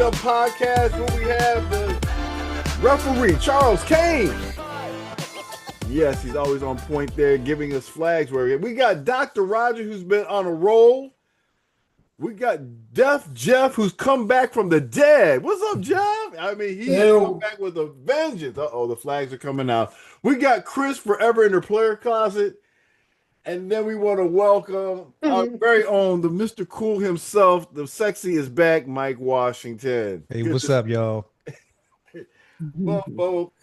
NFL podcast where we have the referee, Charles Kane. Yes, he's always on point there, giving us flags. We got Dr. Roger, who's been on a roll. We got Deaf Jeff, who's come back from the dead. What's up, Jeff? I mean, he has come back with a vengeance. Uh-oh, the flags are coming out. We got Chris forever in her player closet. And then we want to welcome our very own, the Mr. Cool himself. The sexy is back, Mike Washington. Hey, what's up, y'all? Well, folk.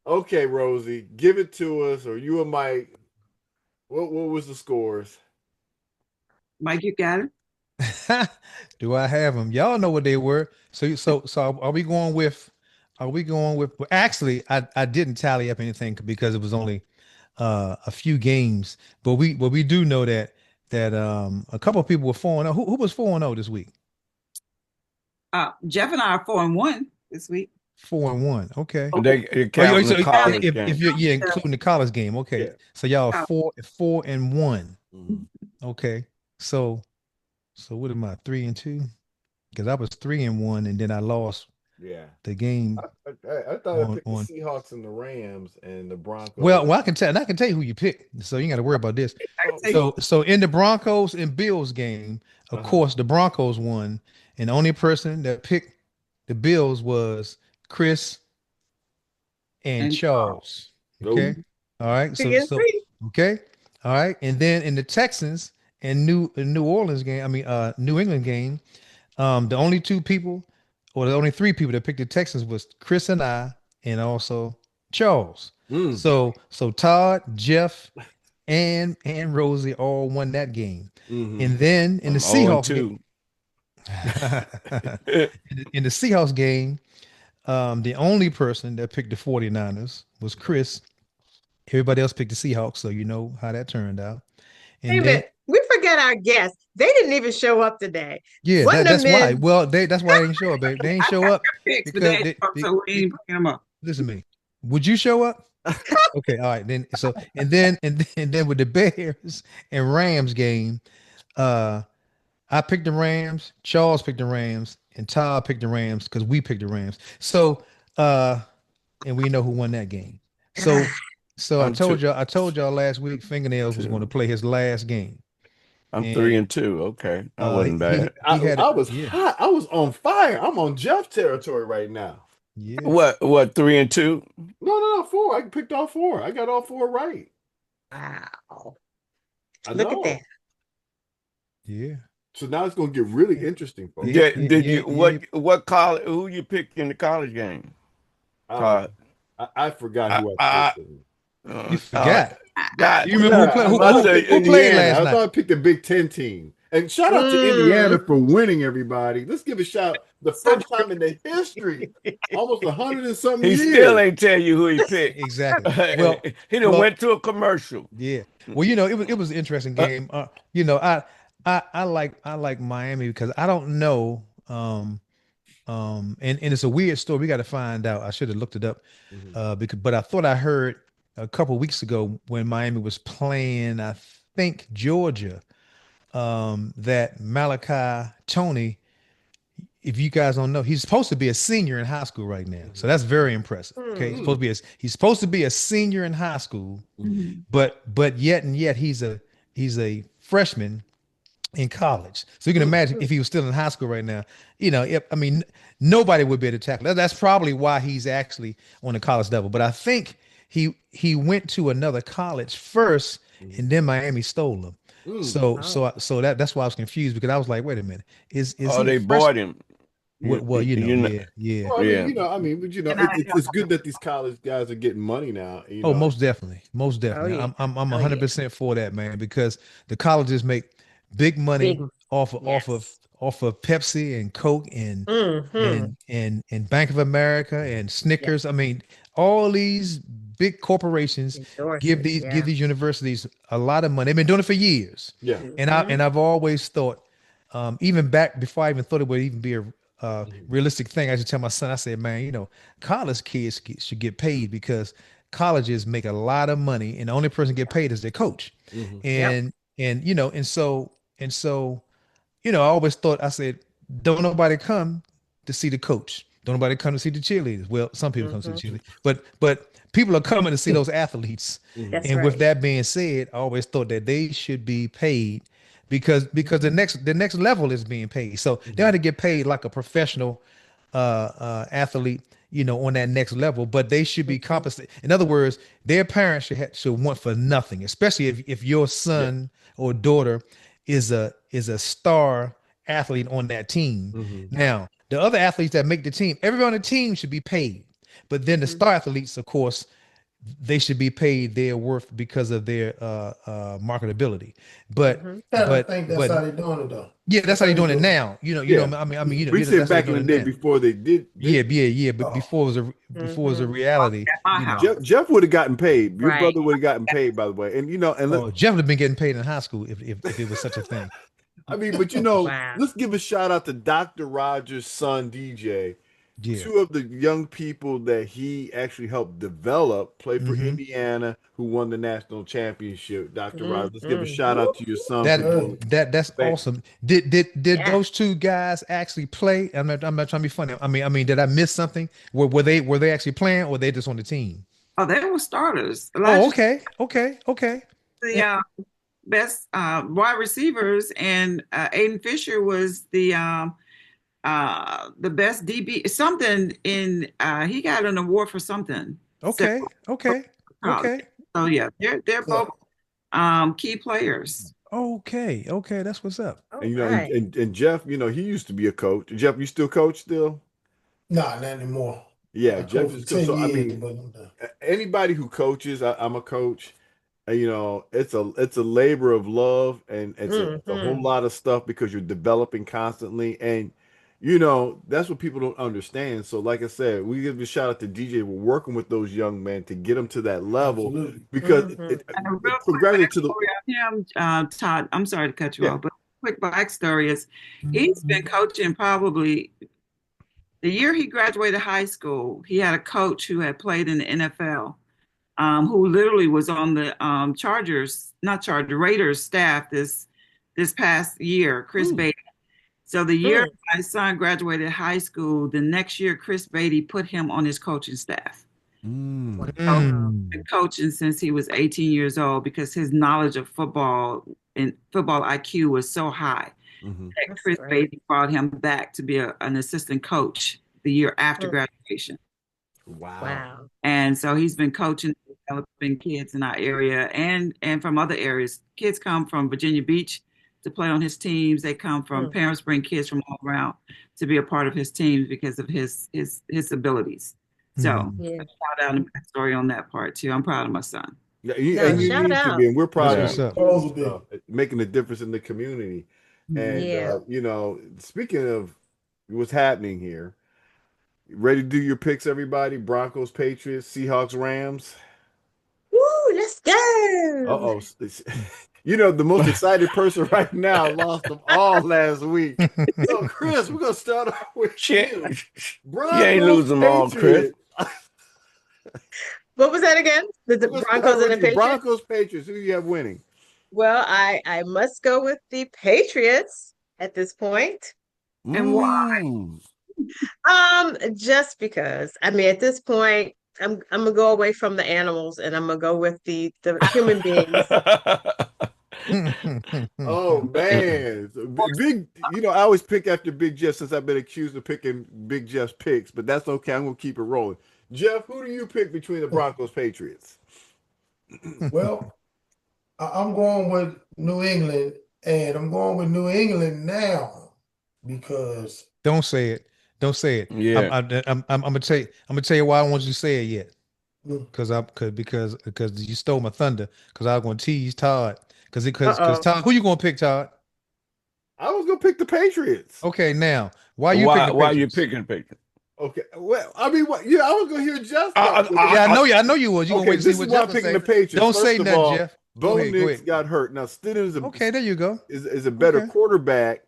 Okay, Rosie, give it to us, or you and Mike. What was the scores? Mike, you got it. Do I have them? Y'all know what they were. So are we going with? Well, actually, I didn't tally up anything because it was only a few games, but we do know that a couple of people were 4-0. Who was 4-0 this week? Jeff and I are 4-1 this week. 4-1. Okay. If you're including the college game, okay. Yeah. So y'all are 4-1. Okay. So what am I? 3-2? Because I was 3-1, and then I lost. Yeah, the game. I thought I picked the Seahawks and the Rams and the Broncos. Well, I can tell you who you picked, so you got to worry about this. So in the Broncos and Bills game, of course, the Broncos won, and the only person that picked the Bills was Chris and Charles. Okay, all right. So okay, all right, and then in the Texans and New Orleans game, New England game, the only two people. Well, the only three people that picked the Texans was Chris and I, and also Charles. So Todd, Jeff, and Rosie all won that game. And then in the Seahawks game, in the Seahawks game, the only person that picked the 49ers was Chris. Everybody else picked the Seahawks, so you know how that turned out. And we forget our guests. They didn't even show up today. Yeah, that's why. Well, that's why they didn't show up, baby. They didn't show up because listen to me. Would you show up? Okay, all right. Then then with the Bears and Rams game, I picked the Rams. Charles picked the Rams, and Todd picked the Rams because we picked the Rams. So, and we know who won that game. So I told y'all last week Fingernails was going to play his last game. I'm 3-2. Okay, I wasn't bad. I was hot. I was on fire. I'm on Jeff territory right now. Yeah. What 3-2? No, 4. I picked all 4. I got all 4 right. Wow. Look at that. Yeah. So now it's gonna get really interesting, folks. Did you what college? Who you picked in the college game? I forgot who I picked. You forgot. You remember who played last night? I thought I picked the Big Ten team. And shout out to Indiana for winning, everybody. Let's give a shout. The first time in the history, almost 100 and something years. He still ain't tell you who he picked. Exactly. Well, he went to a commercial. Yeah. Well, it was an interesting game. I like Miami because I don't know. And it's a weird story. We got to find out. I should have looked it up. But I thought I heard a couple weeks ago when Miami was playing, I think Georgia, that Malachi Tony, if you guys don't know, he's supposed to be a senior in high school right now. So that's very impressive. Okay. He's supposed to be a senior in high school, but yet he's a freshman in college. So you can imagine if he was still in high school right now, nobody would be able to tackle that. That's probably why he's actually on the college level. But I think he went to another college first, and then Miami stole him. That's why I was confused, because I was like, wait a minute, is they bought him? Well, yeah. It's good that these college guys are getting money now. Most definitely. Oh, yeah. I'm 100% for that, man, because the colleges make big money off of Pepsi and Coke and Bank of America and Snickers. All these big corporations give these universities a lot of money. They've been doing it for years. Yeah. And I've always thought, even back before I even thought it would even be a realistic thing, I used to tell my son, I said, man, college kids should get paid, because colleges make a lot of money, and the only person get paid is their coach. And so I always thought, I said, don't nobody come to see the coach. Don't nobody come to see the cheerleaders. Well, some people come to see the cheerleaders, but people are coming to see those athletes. That's And with right. that being said, I always thought that they should be paid because the next level is being paid. So they ought to get paid like a professional athlete, on that next level, but they should be compensated. In other words, their parents should want for nothing, especially if your son or daughter is a star athlete on that team. Now, the other athletes that make the team, everyone on the team should be paid. But then the star athletes, of course, they should be paid their worth because of their marketability. But I think that's how they're doing it though. yeah, that's how they're doing it now. We said that's how back they're in the doing day it now. before they did. Yeah. But before it was a reality. At my house. Jeff would have gotten paid. Your Right. brother would have gotten paid, by the way. And Jeff would have been getting paid in high school if it was such a thing. I mean, but Wow. let's give a shout out to Dr. Rogers' son DJ. Yeah. Two of the young people that he actually helped develop play for Indiana, who won the national championship. Dr. Rogers, let's give a shout out to your son. That's awesome. Did those two guys actually play? I'm not trying to be funny. I mean, did I miss something? Were they actually playing, or were they just on the team? Oh, they were starters. Oh, okay. The best wide receivers, and Aiden Fisher was the best DB. Something in he got an award for something. Okay. So yeah, they're both key players. Okay. That's what's up. And Right. and Jeff, he used to be a coach. Jeff, you still coach still? Nah, not anymore. Yeah, I Jeff coached is for 10 still. So I years, mean, but I'm done. anybody who coaches, I'm a coach. It's a labor of love, and it's a whole lot of stuff because you're developing constantly, and that's what people don't understand. So, like I said, we give a shout out to DJ. We're working with those young men to get them to that level. Absolutely. Because And a real quick progressing to the backstory on him, Todd. I'm sorry to cut you Yeah. off, but quick backstory is he's been coaching probably the year he graduated high school. He had a coach who had played in the NFL. Who literally was on the Raiders staff this past year, Chris Beatty. So the year my son graduated Mm. school, the next year Chris Beatty put him on his coaching staff. Been coaching since he was 18 years old because his knowledge of football and football IQ was so high. That Chris Beatty brought him back to be an assistant coach the year after graduation. Wow. And so he's been coaching, developing kids in our area and from other areas. Kids come from Virginia Beach to play on his teams. They come from parents bring kids from all around to be a part of his teams because of his abilities. So shout out and backstory on that part too. I'm proud of my son. Yeah, No, you shout need to out. be, and we're proud That's of what's you, making a difference in the community. And speaking of what's happening here, ready to do your picks, everybody? Broncos, Patriots, Seahawks, Rams. Woo, let's go. Uh-oh. The most excited person right now lost them all last week. So, Chris, we're going to start off with you. Broncos, You ain't losing them all, Chris. What was that again? The We'll start Broncos and with the you. Patriots? Broncos, Patriots. Who do you have winning? Well, I must go with the Patriots at this point. And why? Just because. I mean, at this point, I'm gonna go away from the animals and I'm gonna go with the human beings. Oh man, big. I always pick after Big Jeff since I've been accused of picking Big Jeff's picks, but that's okay. I'm gonna keep it rolling. Jeff, who do you pick between the Broncos, Patriots? Well, I'm going with New England, and I'm going with New England now because Don't say it. Yeah. I'm gonna tell you why I don't want you to say it yet. Mm. Because you stole my thunder. Because I was gonna tease Todd. Because Todd, who you gonna pick, Todd? I was gonna pick the Patriots. Okay, now why you picking? Okay, well, I mean, what? Yeah, I was gonna hear Jeff. I know you was. You gonna wait to this see is what why I'm Jeff picking say. the Patriots. Don't First say of nothing, all, Jeff. Bo Go ahead. Nix got hurt. Now Stidham Okay, there you go. is a better Okay. quarterback,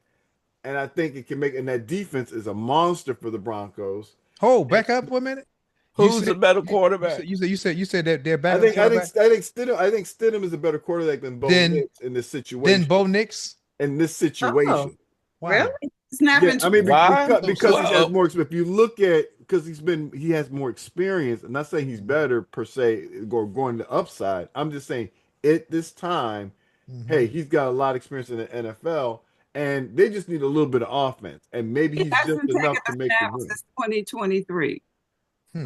and I think it can make. And that defense is a monster for the Broncos. Hold back up for a minute. Who's the better quarterback? You said that they're back. I think Stidham is a better quarterback than Bo Nix in this situation. Then Bo Nix. in this situation. Wow. Really? Snapping. I mean, Why? because he has Well, more. If you look at, because he has more experience. I'm not saying he's better per se, or going the upside. I'm just saying at this time, hey, he's got a lot of experience in the NFL, and they just need a little bit of offense, and maybe He he's just hasn't taken enough to the make the snap win. since 2023.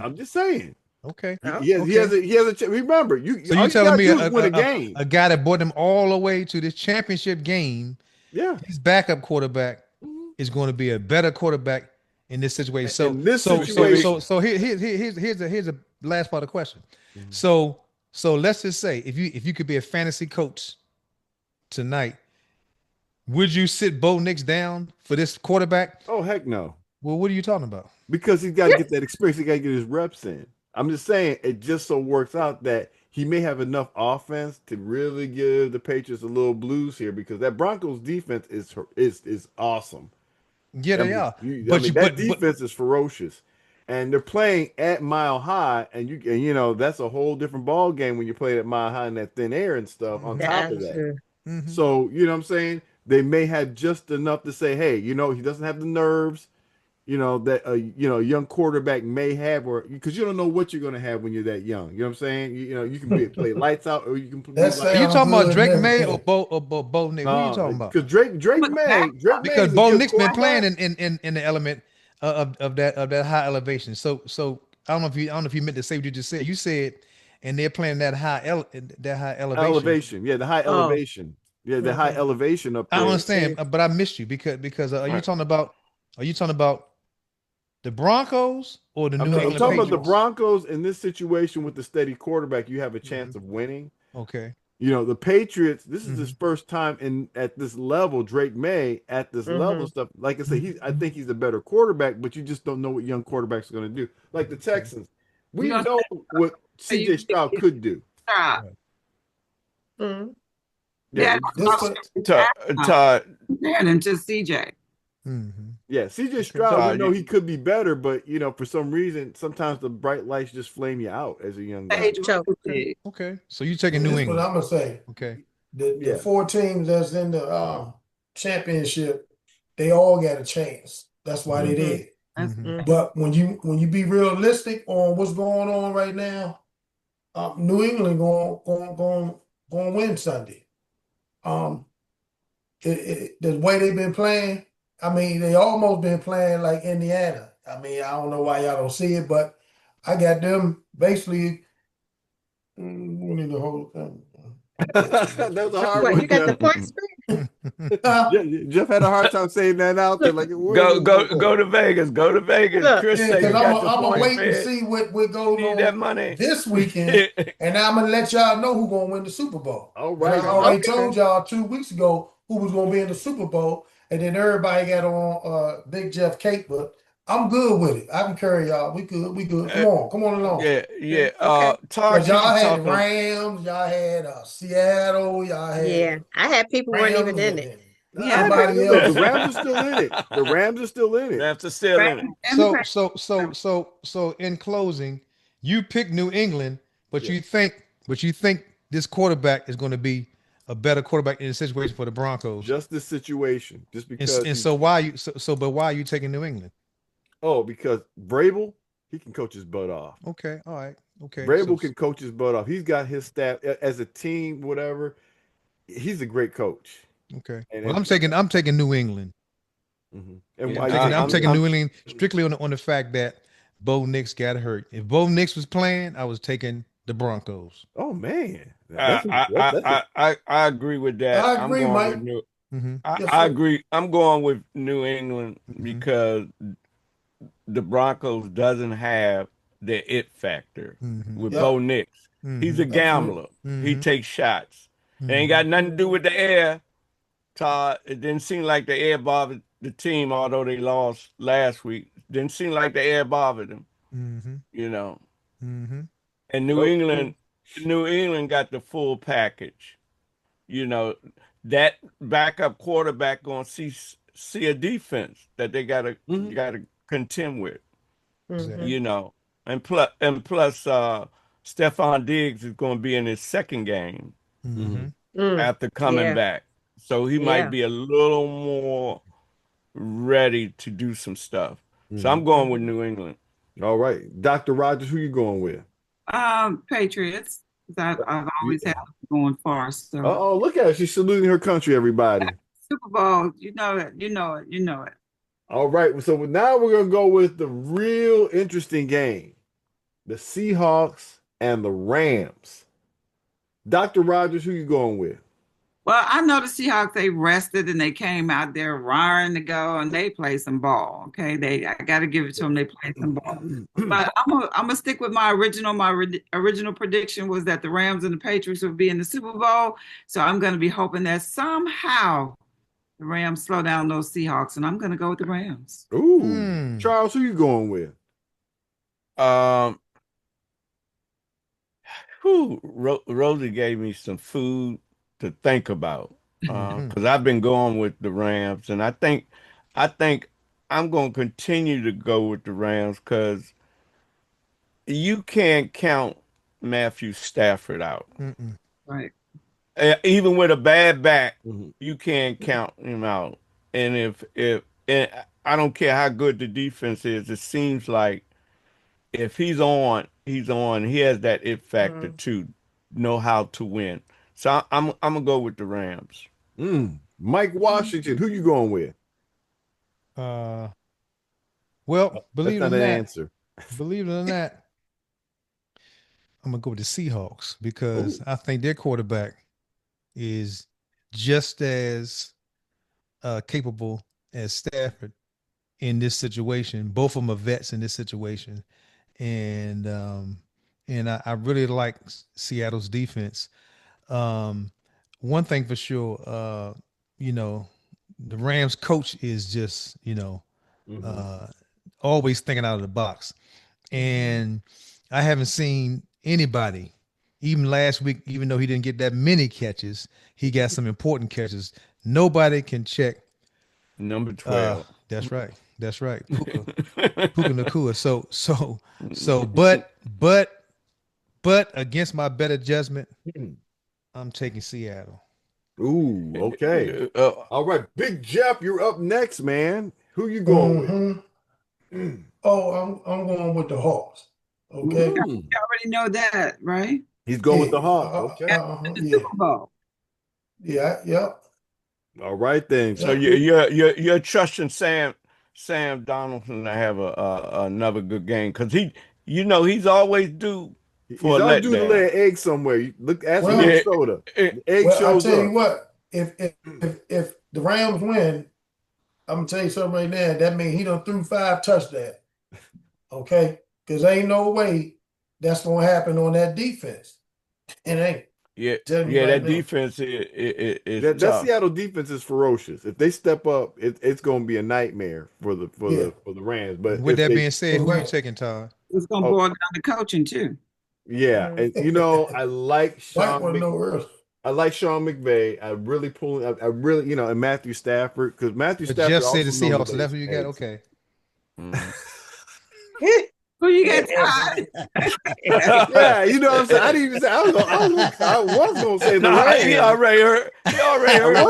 I'm just saying. Okay. He has a. Remember, So all you you telling gotta me do is win a game. a guy that brought them all the way to this championship game, Yeah. his backup quarterback is going to be a better quarterback in this situation. So In this situation, here's the last part of the question. So let's just say if you could be a fantasy coach tonight, would you sit Bo Nix down for this quarterback? oh heck no. Well, what are you talking about? Because he's got to get that experience. He got to get his reps in. I'm just saying it just so works out that he may have enough offense to really give the Patriots a little blues here, because that Broncos defense is awesome. Yeah, they are. That defense is ferocious, and they're playing at Mile High, and you know that's a whole different ball game when you play at Mile High in that thin air and stuff. On top of that, so you know what I'm saying, they may have just enough to say, hey, you know, he doesn't have the nerves, you know, that a young quarterback may have, or because you don't know what you're going to have when you're that young. You know what I'm saying? You know, you can play lights out, or you can play. Are you talking about Drake May or Bo Nix? Who are you talking about? Because Drake May, because Bo Nix been playing in the element of that high elevation. So I don't know if you meant to say what you just said. You said, and they're playing that high elevation. Yeah, the high elevation. Yeah, the high elevation up there. I understand, but I missed you because are you talking about the Broncos or the New England I'm talking Patriots? about the Broncos in this situation with the steady quarterback. You have a chance of winning. Okay. You know, the Patriots, this is his first time at this level, Drake May, at this level stuff. Like I said, I think he's a better quarterback, but you just don't know what young quarterbacks are going to do. Like the Texans, we know what CJ Stroud could do. Yeah, Todd. and to CJ. Yeah, CJ Stroud, we know he could be better, but you know, for some reason, sometimes the bright lights just flame you out as a young guy. Okay, so you taking New England? What I'm gonna say. Okay, the 4 teams that's in the championship, they all got a chance. That's why they did. But when you be realistic on what's going on right now, New England going win Sunday. The way they've been playing, I mean, they almost been playing like Indiana. I mean, I don't know why y'all don't see it, but I got them basically winning the whole thing. That was a hard one. You got the points? Jeff had a hard time saying that out there. Like, go to Vegas. Go to Vegas. Look, Chris said I'm got gonna wait and see what goes on that money this weekend, and I'm gonna let y'all know who's gonna win the Super Bowl. All right. I already told y'all 2 weeks ago who was gonna be in the Super Bowl, and then everybody got on Big Jeff Cake, but I'm good with it. I can carry y'all. We good. Come on along. Yeah. Todd, y'all had Rams, y'all had Seattle, y'all had I had people weren't even in it. Everybody else. The Rams are still in it. The Rams are still in it. Rams are still in it. So in closing, you pick New England, but you think this quarterback is going to be a better quarterback in the situation for the Broncos. Just this situation, just because. And so why are you taking New England? Oh, because Vrabel, he can coach his butt off. Okay, all right, okay. Vrabel can coach his butt off. He's got his staff as a team, whatever. He's a great coach. Okay. Well, I'm taking New England. And I'm taking New England strictly on the fact that Bo Nix got hurt. If Bo Nix was playing, I was taking the Broncos. Oh man, I agree with that. I agree, Mike. I agree. I'm going with New England because the Broncos doesn't have the it factor with Bo Nix. He's a gambler. He takes shots. It ain't got nothing to do with the air, Todd. It didn't seem like the air bothered the team, although they lost last week. Didn't seem like the air bothered them. You know. And New England got the full package. You know, that backup quarterback gonna see a defense that they gotta contend with. You know, and plus Stephon Diggs is gonna be in his second game after coming back. So he might be a little more ready to do some stuff. So I'm going with New England. All right. Dr. Rogers, who you going with? Patriots. I've always had them going far. So Oh, look at her. She's saluting her country, everybody. Super Bowl, you know it. All right. So now we're going to go with the real interesting game. The Seahawks and the Rams. Dr. Rogers, who you going with? Well, I know the Seahawks, they rested and they came out there raring to go and they played some ball. Okay. I got to give it to them. They played some ball. But I'm gonna stick with my original prediction was that the Rams and the Patriots would be in the Super Bowl. So I'm going to be hoping that somehow the Rams slow down those Seahawks, and I'm going to go with the Rams. Ooh. Charles, who you going with? Rosie gave me some food to think about because I've been going with the Rams, and I think I'm going to continue to go with the Rams because you can't count Matthew Stafford out. Right. Even with a bad back, you can't count him out. And and I don't care how good the defense is, it seems like if he's on. He has that it factor to know how to win. So I'm gonna go with the Rams. Mike Washington, who you going with? Well, believe it or not, believe it or not, I'm gonna go with the Seahawks because I think their quarterback is just as capable as Stafford in this situation. Both of them are vets in this situation, and I really like Seattle's defense. One thing for sure, the Rams coach is just, always thinking out of the box. And I haven't seen anybody, even last week, even though he didn't get that many catches, he got some important catches. Nobody can check number 12. That's right. Puka Nakua. But against my better judgment, I'm taking Seattle. Ooh, okay. All right, Big Jeff, you're up next, man. Who you going with? Oh, I'm going with the Hawks. Okay. You already know that, right? He's going with the Hawks. Okay. Super Bowl. Yeah. Yep. All right then. So you're trusting Sam Donaldson to have another good game because he's always due. He's always due to lay an egg somewhere. Ask Minnesota. Egg shows I'll tell up. you what. If the Rams win, I'm gonna tell you something right now. That means he done threw 5 touchdowns. Okay, because ain't no way that's gonna happen on that defense. It ain't. That defense is that Seattle defense is ferocious. If they step up, it's going to be a nightmare for the Rams. But with that being said, who are you taking, Todd? It's going to boil down to coaching too. Yeah, and I like Sean. I like Sean McVay. And Matthew Stafford because Matthew Stafford. Just say the Seahawks. So that's what you got. Okay. Who you got, Todd? Yeah, you know what I'm saying. I didn't even say. I was going to say the Rams. He already heard. I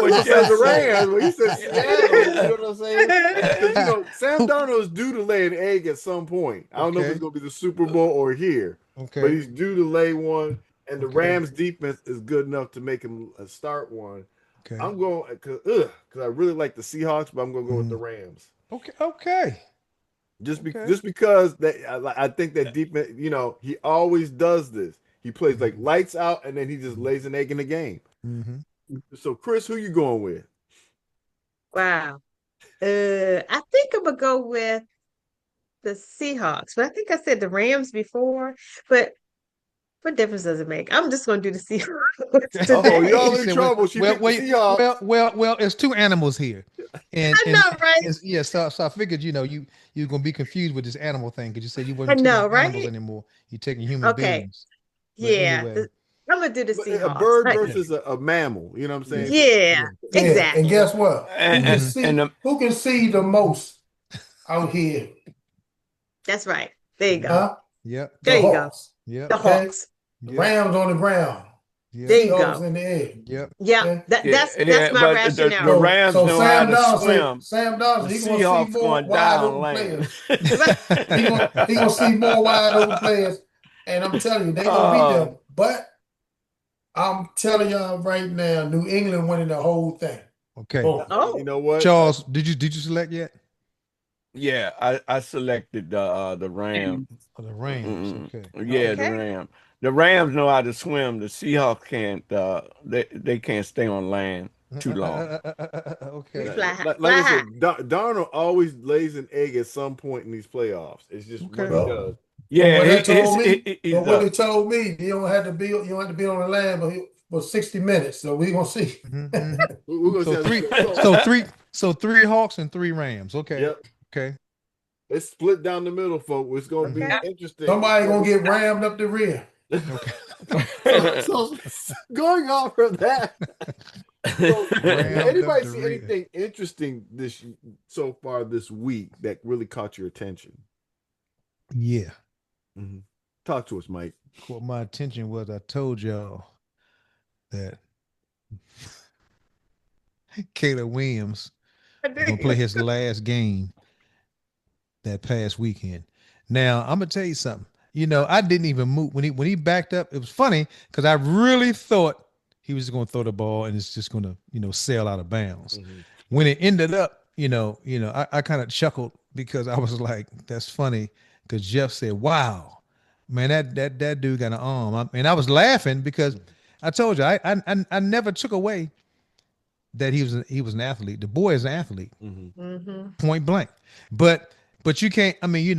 was going to say the Rams, but he said Seattle. You know what I'm saying? Sam Darnold is due to lay an egg at some point. I don't know if it's going to be the Super Bowl or here. Okay. But he's due to lay one, and the Rams defense is good enough to make him start one. Okay. I'm going because I really like the Seahawks, but I'm going to go with the Rams. Okay. Just because I think that defense, he always does this. He plays like lights out, and then he just lays an egg in the game. So, Chris, who you going with? Wow. I think I'm gonna go with the Seahawks, but I think I said the Rams before. But what difference does it make? I'm just gonna do the Seahawks. Oh, y'all in trouble. Well, there's 2 animals here. And I know, right? So I figured, you're gonna be confused with this animal thing because you said you weren't taking animals anymore. You're taking human beings. But anyway. I'm gonna do the Seahawks. A bird versus a mammal. You know what I'm saying? Yeah, exactly. And guess what? Who can see the most out here? That's right. There you go. Huh? Yep. There you go. Yep. The Hawks. The Rams on the ground. There you Seahawks go. in the air. Yep. Yeah, Okay? that's my but rationale. the Rams So know how Sam to Donald swim. Sam The Donald, he gonna see Seahawks more going wide down open land. players. He gonna see more wide open players, and I'm telling you, they gonna beat them. But I'm telling y'all right now, New England winning the whole thing. Okay. Oh, You know what? Charles, did you select yet? Yeah, I selected the Rams. Oh, the Rams. Okay. Yeah, the okay. Rams. The Rams know how to swim. The Seahawks can't. They can't stay on land too long. We Okay. fly high. Like Fly I high. said, Darnold always lays an egg at some point in these playoffs. It's just what he Okay. does. Yeah, What they told me, he's but what up. they told me, you don't have to be on the land, but 60 minutes. So we gonna see. We're gonna So see. three Hawks and 3 Rams. Okay. Yep. Okay. It's split down the middle, folks. It's gonna be Okay. interesting. Somebody gonna get rammed up the rear. Okay. so going off of that. So, anybody see anything interesting so far this week that really caught your attention? Yeah. Mm-hmm. Talk to us, Mike. What my attention was, I told y'all that Caleb Williams was gonna play his last game that past weekend. Now I'm gonna tell you something. You know, I didn't even move when he backed up. It was funny because I really thought he was going to throw the ball and it's just going to sail out of bounds. Mm-hmm. When it ended up, I kind of chuckled because I was like, "That's funny," because Jeff said, "Wow, man, that dude got an arm," and I was laughing because I told you I never took away that he was an athlete. The boy is an athlete, point blank. But you can't. I mean,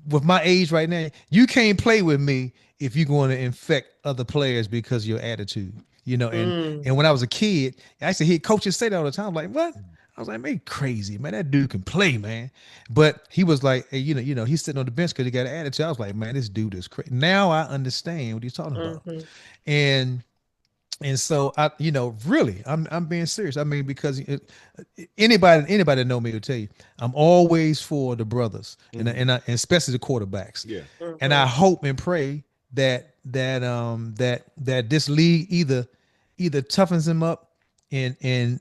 with my age right now, you can't play with me if you're going to infect other players because of your attitude. And when I was a kid, I used to hear coaches say that all the time. I'm like, what? I was like, man, crazy, man. That dude can play, man. But he was like, hey, he's sitting on the bench because he got an attitude. I was like, man, this dude is crazy. Now I understand what he's talking about. And so I, really, I'm being serious. I mean, because anybody that know me will tell you, I'm always for the brothers and especially the quarterbacks. Yeah. And I hope and pray that this league either toughens him up and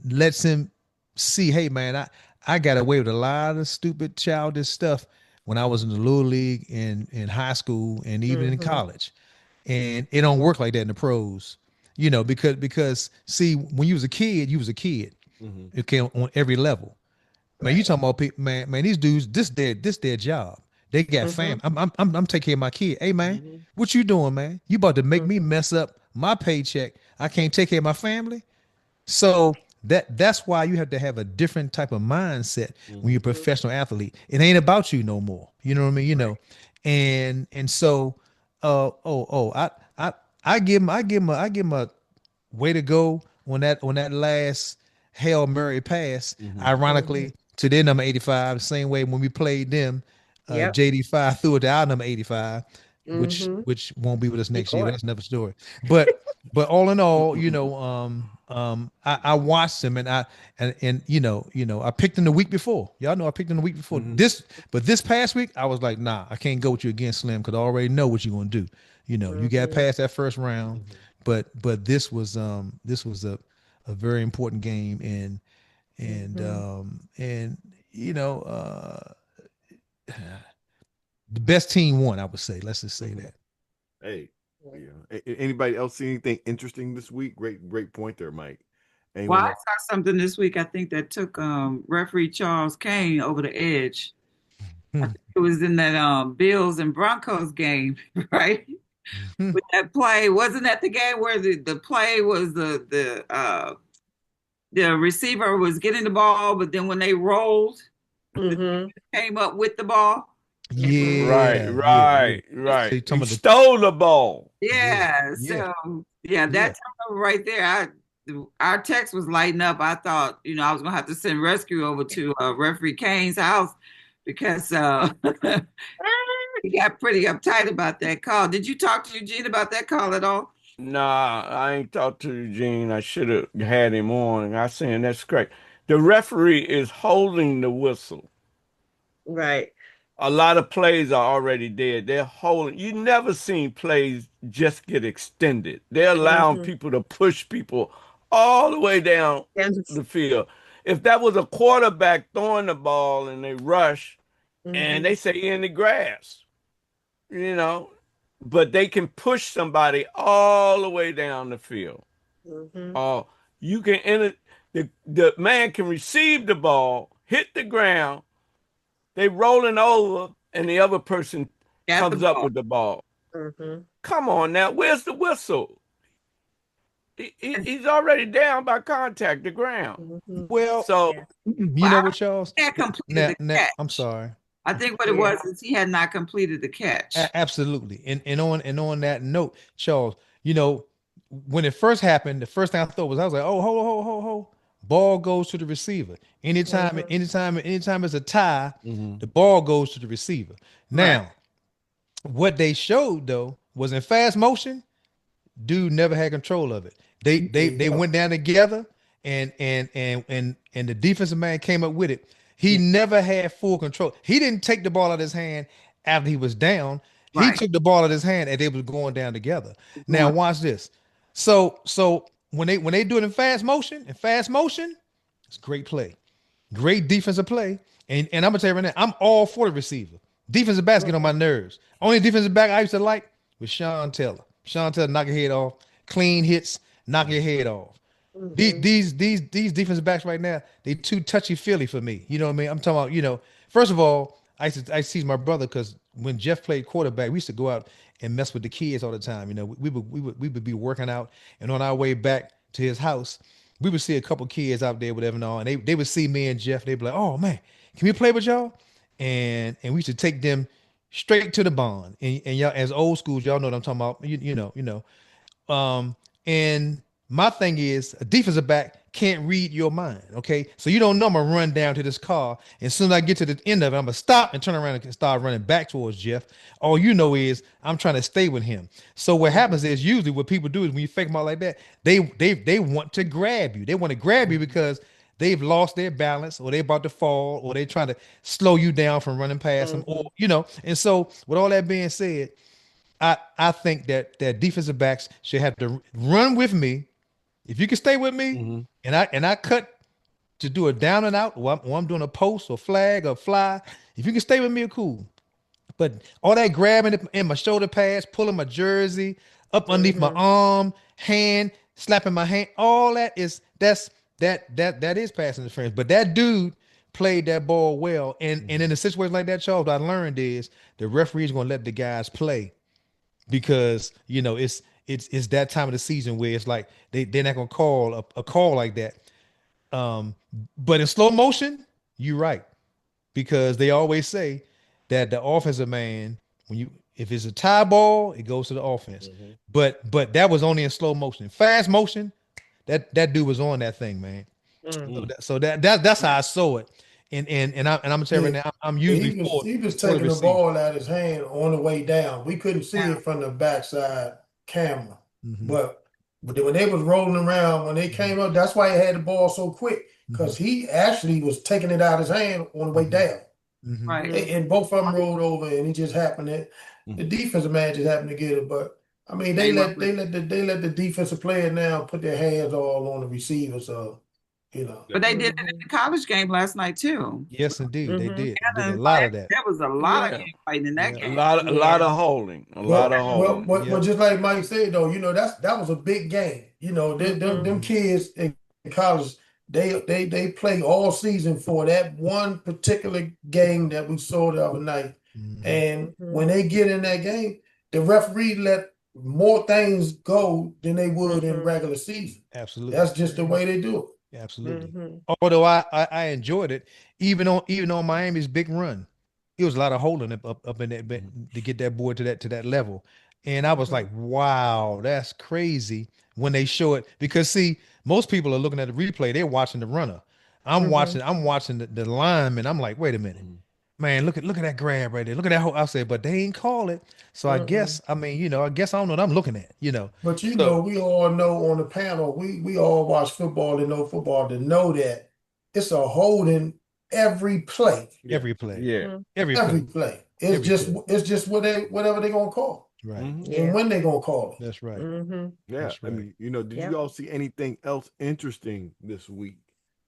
lets him see, hey man, I got away with a lot of stupid childish stuff when I was in the little league in high school and even in college. And it don't work like that in the pros, because see, when you was a kid, okay, on every level. Man, you talking about people, man, these dudes, this their job. They got fam. I'm taking care of my kid. Hey man, what you doing, man? You about to make me mess up my paycheck. I can't take care of my family. So that's why you have to have a different type of mindset when you're a professional athlete. It ain't about you no more. You know what I mean? And so I give him a way to go on that last Hail Mary pass. Ironically, to their number 85, the same way when we played them, JD5 threw it to our number 85, which won't be with us next year. That's another story. But all in all, I watched him and I picked him the week before. Y'all know I picked him the week before. This past week, I was like, nah, I can't go with you again, Slim, because I already know what you're gonna do. You got past that first round, but this was a very important game and the best team won, I would say. Let's just say that. Hey, anybody else see anything interesting this week? Great point there, Mike. Well, I saw something this week, I think, that took referee Charles Kane over the edge. I think it was in that Bills and Broncos game, right? With that play, wasn't that the game where the play was the receiver was getting the ball, but then when they rolled, the came up with the ball. Yeah, right. He stole the ball. Yeah. So that time right there, our text was lighting up. I thought, I was gonna have to send rescue over to referee Kane's house because he got pretty uptight about that call. Did you talk to Eugene about that call at all? Nah, I ain't talked to Eugene. I should have had him on. I saying that's correct. The referee is holding the whistle. Right. a lot of plays are already dead. They're holding. You never seen plays just get extended. They're allowing people to push people all the way down the field. If that was a quarterback throwing the ball and they rush and they say in the grass, you know, but they can push somebody all the way down the field. You can enter, the man can receive the ball, hit the ground, they rolling over, and the other person comes up with the ball. Come on now, where's the whistle? He's already down by contact, the ground. Well, so you know what, Charles? Now, I'm sorry. I think what it was is he had not completed the catch. Absolutely. And on that note, Charles, you know, when it first happened, the first thing I thought was, I was like, oh, ho. Ball goes to the receiver. Anytime it's a tie, the ball goes to the receiver. Now, what they showed though was in fast motion, dude never had control of it. They went down together and the defensive man came up with it. He never had full control. He didn't take the ball out of his hand after he was down. He took the ball out of his hand and they was going down together. Now watch this. So when they do it in fast motion, it's great play. Great defensive play. And I'm gonna tell you right now, I'm all for the receiver. Defensive backs get on my nerves. Only defensive back I used to like was Sean Taylor. Sean Taylor knock your head off, clean hits, knock your head off. These defensive backs right now, they too touchy-feely for me. You know what I mean? I'm talking about, you know, first of all, I see my brother, because when Jeff played quarterback, we used to go out and mess with the kids all the time. You know, we would be working out, and on our way back to his house, we would see a couple kids out there, whatever and all, and they would see me and Jeff. They'd be like, "Oh man, can we play with y'all?" And we used to take them straight to the bond. And y'all, as old schools, y'all know what I'm talking about. You know. And my thing is, a defensive back can't read your mind. Okay, so you don't know I'm gonna run down to this car, and as soon as I get to the end of it, I'm gonna stop and turn around and start running back towards Jeff. All you know is I'm trying to stay with him. So what happens is, usually what people do is, when you fake them out like that, they want to grab you. They want to grab you because they've lost their balance, or they about to fall, or they trying to slow you down from running past them, or you know. And so with all that being said, I think that defensive backs should have to run with me. If you can stay with me, and I cut to do a down and out, or I'm doing a post or flag or fly, if you can stay with me, cool. But all that grabbing in my shoulder pads, pulling my jersey up underneath my arm, hand, slapping my hand, all that is that is pass interference. But that dude played that ball well, and in a situation like that, Charles, what I learned is the referee is going to let the guys play, because you know it's that time of the season where it's like they're not gonna call a call like that. But in slow motion, you're right, because they always say that the offensive man, if it's a tie ball, it goes to the offense. But that was only in slow motion. Fast motion, that dude was on that thing, man. So that's how I saw it. And I'm gonna tell you right now, I'm usually he was taking the ball out of his hand on the way down. We couldn't see it from the backside camera, but when they was rolling around, when they came up, that's why he had the ball so quick, because he actually was taking it out of his hand on the way down. Right. And both of them rolled over, and he just happened to the defensive man just happened to get it. But I mean, they let the defensive player now put their hands all on the receiver, so. You know. But they did it in the college game last night too. Yes, indeed, they did. They did a lot of that. There was a lot of fighting in that game. A lot of holding. Well, just like Mike said, though, you know, that was a big game. You know, them kids in college, they play all season for that one particular game that we saw the other night. And when they get in that game, the referee let more things go than they would in regular season. Absolutely, that's just the way they do it. Absolutely. Although I enjoyed it, even on Miami's big run, it was a lot of holding up in that to get that boy to that level, and I was like, wow, that's crazy when they show it, because see, most people are looking at the replay, they're watching the runner. I'm watching the lineman. I'm like, wait a minute, man, look at that grab right there. Look at that whole. I said, but they ain't call it. So I guess, I mean, you know, I guess I don't know what I'm looking at, you know. But you know, we all know on the panel, we all watch football and know football to know that it's a holding every play. Every play. Yeah. Every Every play. play. It's just whatever they're gonna call. Right. And when they're gonna call it. That's right. Yeah. That's I right. mean, did you all see anything else interesting this week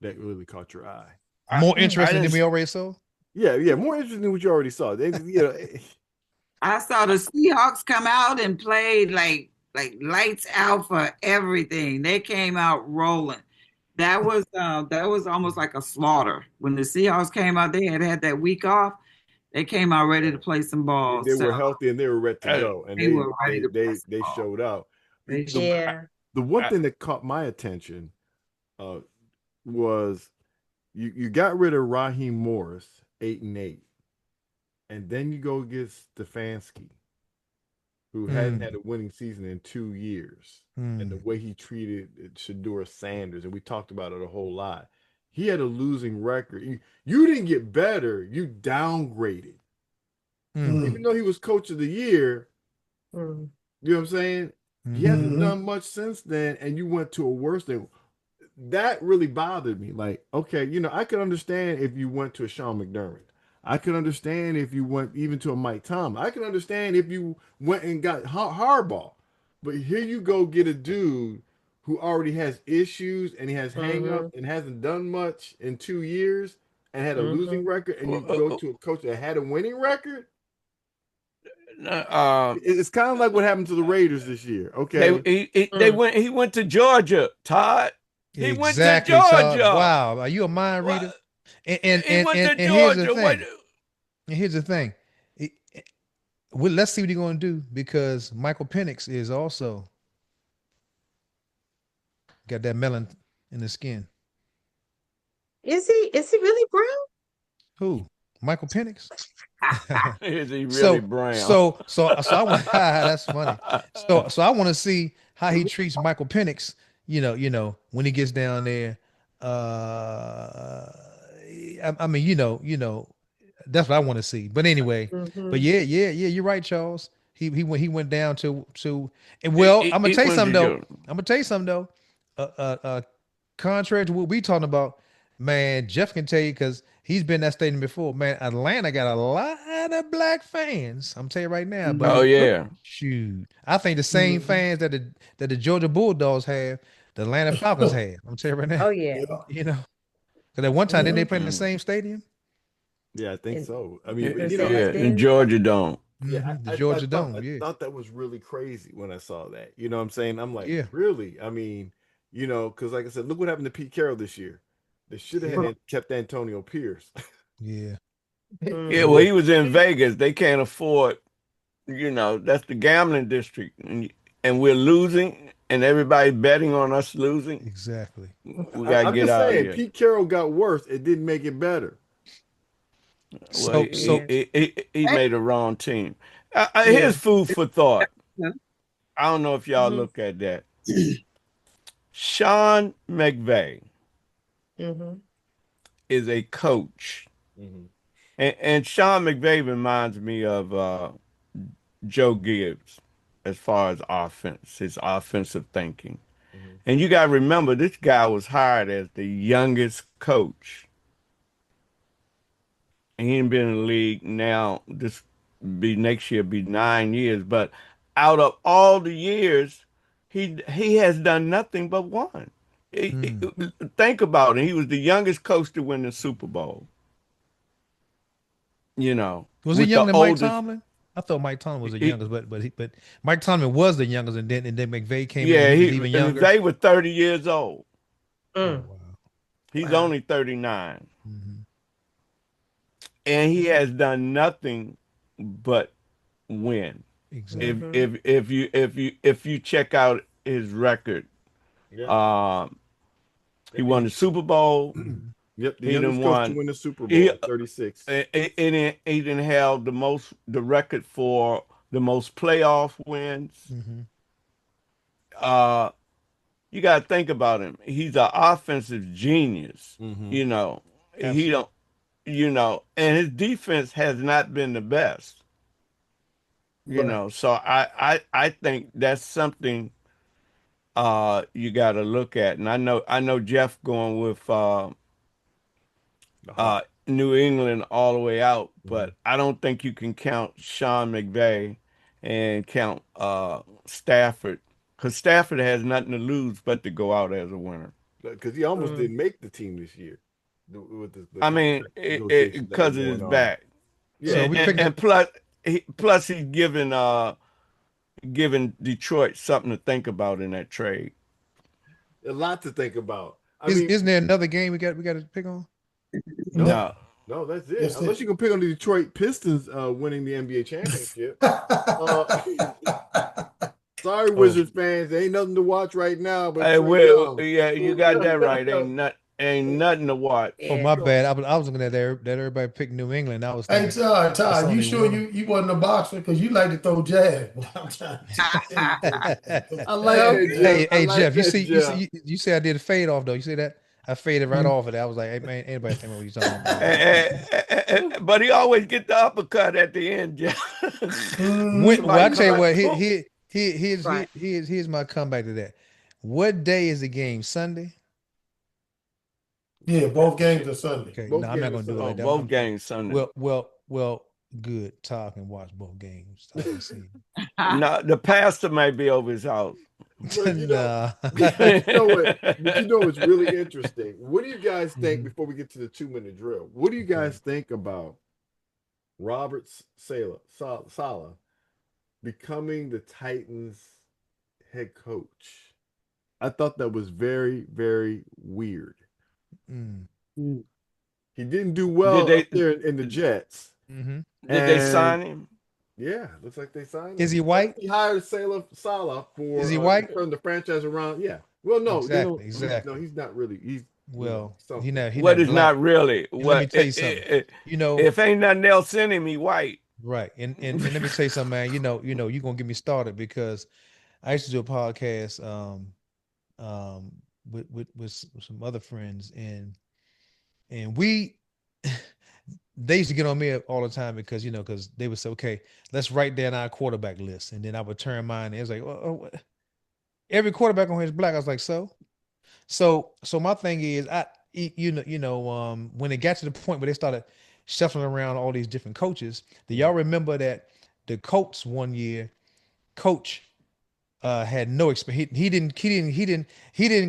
that really caught your eye? More interesting than we already saw? Yeah, more interesting than what you already saw. I saw the Seahawks come out and played like lights out for everything. They came out rolling. That was almost like a slaughter. When the Seahawks came out, they had that week off. They came out ready to play some ball. They were healthy and they were ready to go, and they showed out. The one thing that caught my attention was you got rid of Raheem Morris, 8-8, and then you go get Stefanski, who hadn't had a winning season in 2 years, and the way he treated Shedeur Sanders, and we talked about it a whole lot. He had a losing record. You didn't get better, you downgraded. Even though he was coach of the year, you know what I'm saying? He hasn't done much since then, and you went to a worse thing. That really bothered me. Like, okay, I could understand if you went to a Sean McDermott. I could understand if you went even to a Mike Tomlin. I could understand if you went and got Harbaugh. But here you go get a dude who already has issues and he has hang-ups and hasn't done much in 2 years and had a losing record, and you go to a coach that had a winning record. It's kind of like what happened to the Raiders this year. Okay, he went to Georgia, Todd. He went to Georgia. Todd. Wow, are you a mind reader? And here's the thing. And here's the thing. Let's see what he's going to do, because Michael Penix is also got that melon in the skin. Is he really brown? Who? Michael Penix? Is he really brown? So I want that's funny. So I want to see how he treats Michael Penix, when he gets down there. I mean, that's what I want to see. But anyway, but yeah, you're right, Charles. He went down to and I'm gonna tell you something though. Contrary to what we talking about, man, Jeff can tell you, because he's been in that stadium before. Man, Atlanta got a lot of black fans. I'm telling you right now. But shoot, I think the same fans that the Georgia Bulldogs have, the Atlanta Falcons have. I'm telling you right now. Oh yeah. Because at one time, didn't they play in the same stadium? Yeah, I think so. I mean, in Georgia Dome. Yeah, the Georgia Dome. I thought that was really crazy when I saw that. You know what I'm saying? I'm like, yeah, really? I mean, because like I said, look what happened to Pete Carroll this year. They should have kept Antonio Pierce. Yeah. Yeah, well, he was in Vegas. They can't afford, that's the gambling district. And we're losing, and everybody betting on us losing. Exactly. We got to get out of here. Pete Carroll got worse. It didn't make it better. Well, he made a wrong team. Here's food for thought. I don't know if y'all look at that. Sean McVay is a coach. And Sean McVay reminds me of Joe Gibbs as far as offense, his offensive thinking. And you got to remember, this guy was hired as the youngest coach. And he ain't been in the league now. Next year be 9 years. But out of all the years, he has done nothing but one. Think about it. He was the youngest coach to win the Super Bowl. Was he younger than Mike Tomlin? I thought Mike Tomlin was the youngest, but Mike Tomlin was the youngest, and then McVay came in. And he was even younger. McVay was 30 years old. Oh, wow. He's only 39. And he has done nothing but win. Exactly. If you check out his record, he won the Super Bowl. Yep, the youngest coach to win the Super Bowl, 36. And he didn't have the record for the most playoff wins. You got to think about him. He's an offensive genius. He don't. And his defense has not been the best. So I think that's something you got to look at. And I know Jeff going with New England all the way out, but I don't think you can count Sean McVay and count Stafford, because Stafford has nothing to lose but to go out as a winner. Because he almost didn't make the team this year with the I mean, contract negotiations that were because of his going on. back. Yeah, So we picked And plus he's giving Detroit something to think about in that trade. a lot to think about. Isn't there another game we got to pick on? No. No, that's it. Yes, Unless you can pick on the Detroit Pistons winning the NBA championship. Sorry, Wizards fans. There ain't nothing to watch right now. But yeah, you got that right. Ain't nothing to watch. Oh, my bad. I was looking at that everybody picked New England. I was Hey, thinking, Todd, you sure you wasn't a boxer? Because you like to throw jab. I like that, Jeff. Hey, like Jeff, that, Jeff. you say I did a fade off though. You see that? I faded right off of that. I was like, hey man, anybody think what you talking about? But he always get the uppercut at the end, Jeff. Well, I tell you what, here's my comeback to that. What day is the game? Sunday? Yeah, both games are Sunday. Okay, Both no, I'm not games gonna do are it like that. Both games Sunday. Well, good. Todd can watch both games. I can see. No, the pastor might be over his house. But you know, Nah. but you know what's really interesting? What do you guys think before we get to the 2-minute drill? What do you guys think about Robert Saleh becoming the Titans head coach? I thought that was very, very weird. He didn't do well up there in the Jets. Mm-hmm. Did they sign him? Yeah, looks like they signed him. Is he white? He hired Saleh for Is he white? to turn the franchise around. Yeah. Well, no, exactly. No, he's not really. He's What is not really? Let me tell you something. If ain't nothing else in him, he white. Right. And let me tell you something, man. You're gonna get me started because I used to do a podcast with some other friends and we they used to get on me all the time because they would say, okay, let's write down our quarterback list. And then I would turn mine and it was like, every quarterback on here is black. I was like, so my thing is when it got to the point where they started shuffling around all these different coaches, do y'all remember that the Colts one year coach had no experience. He didn't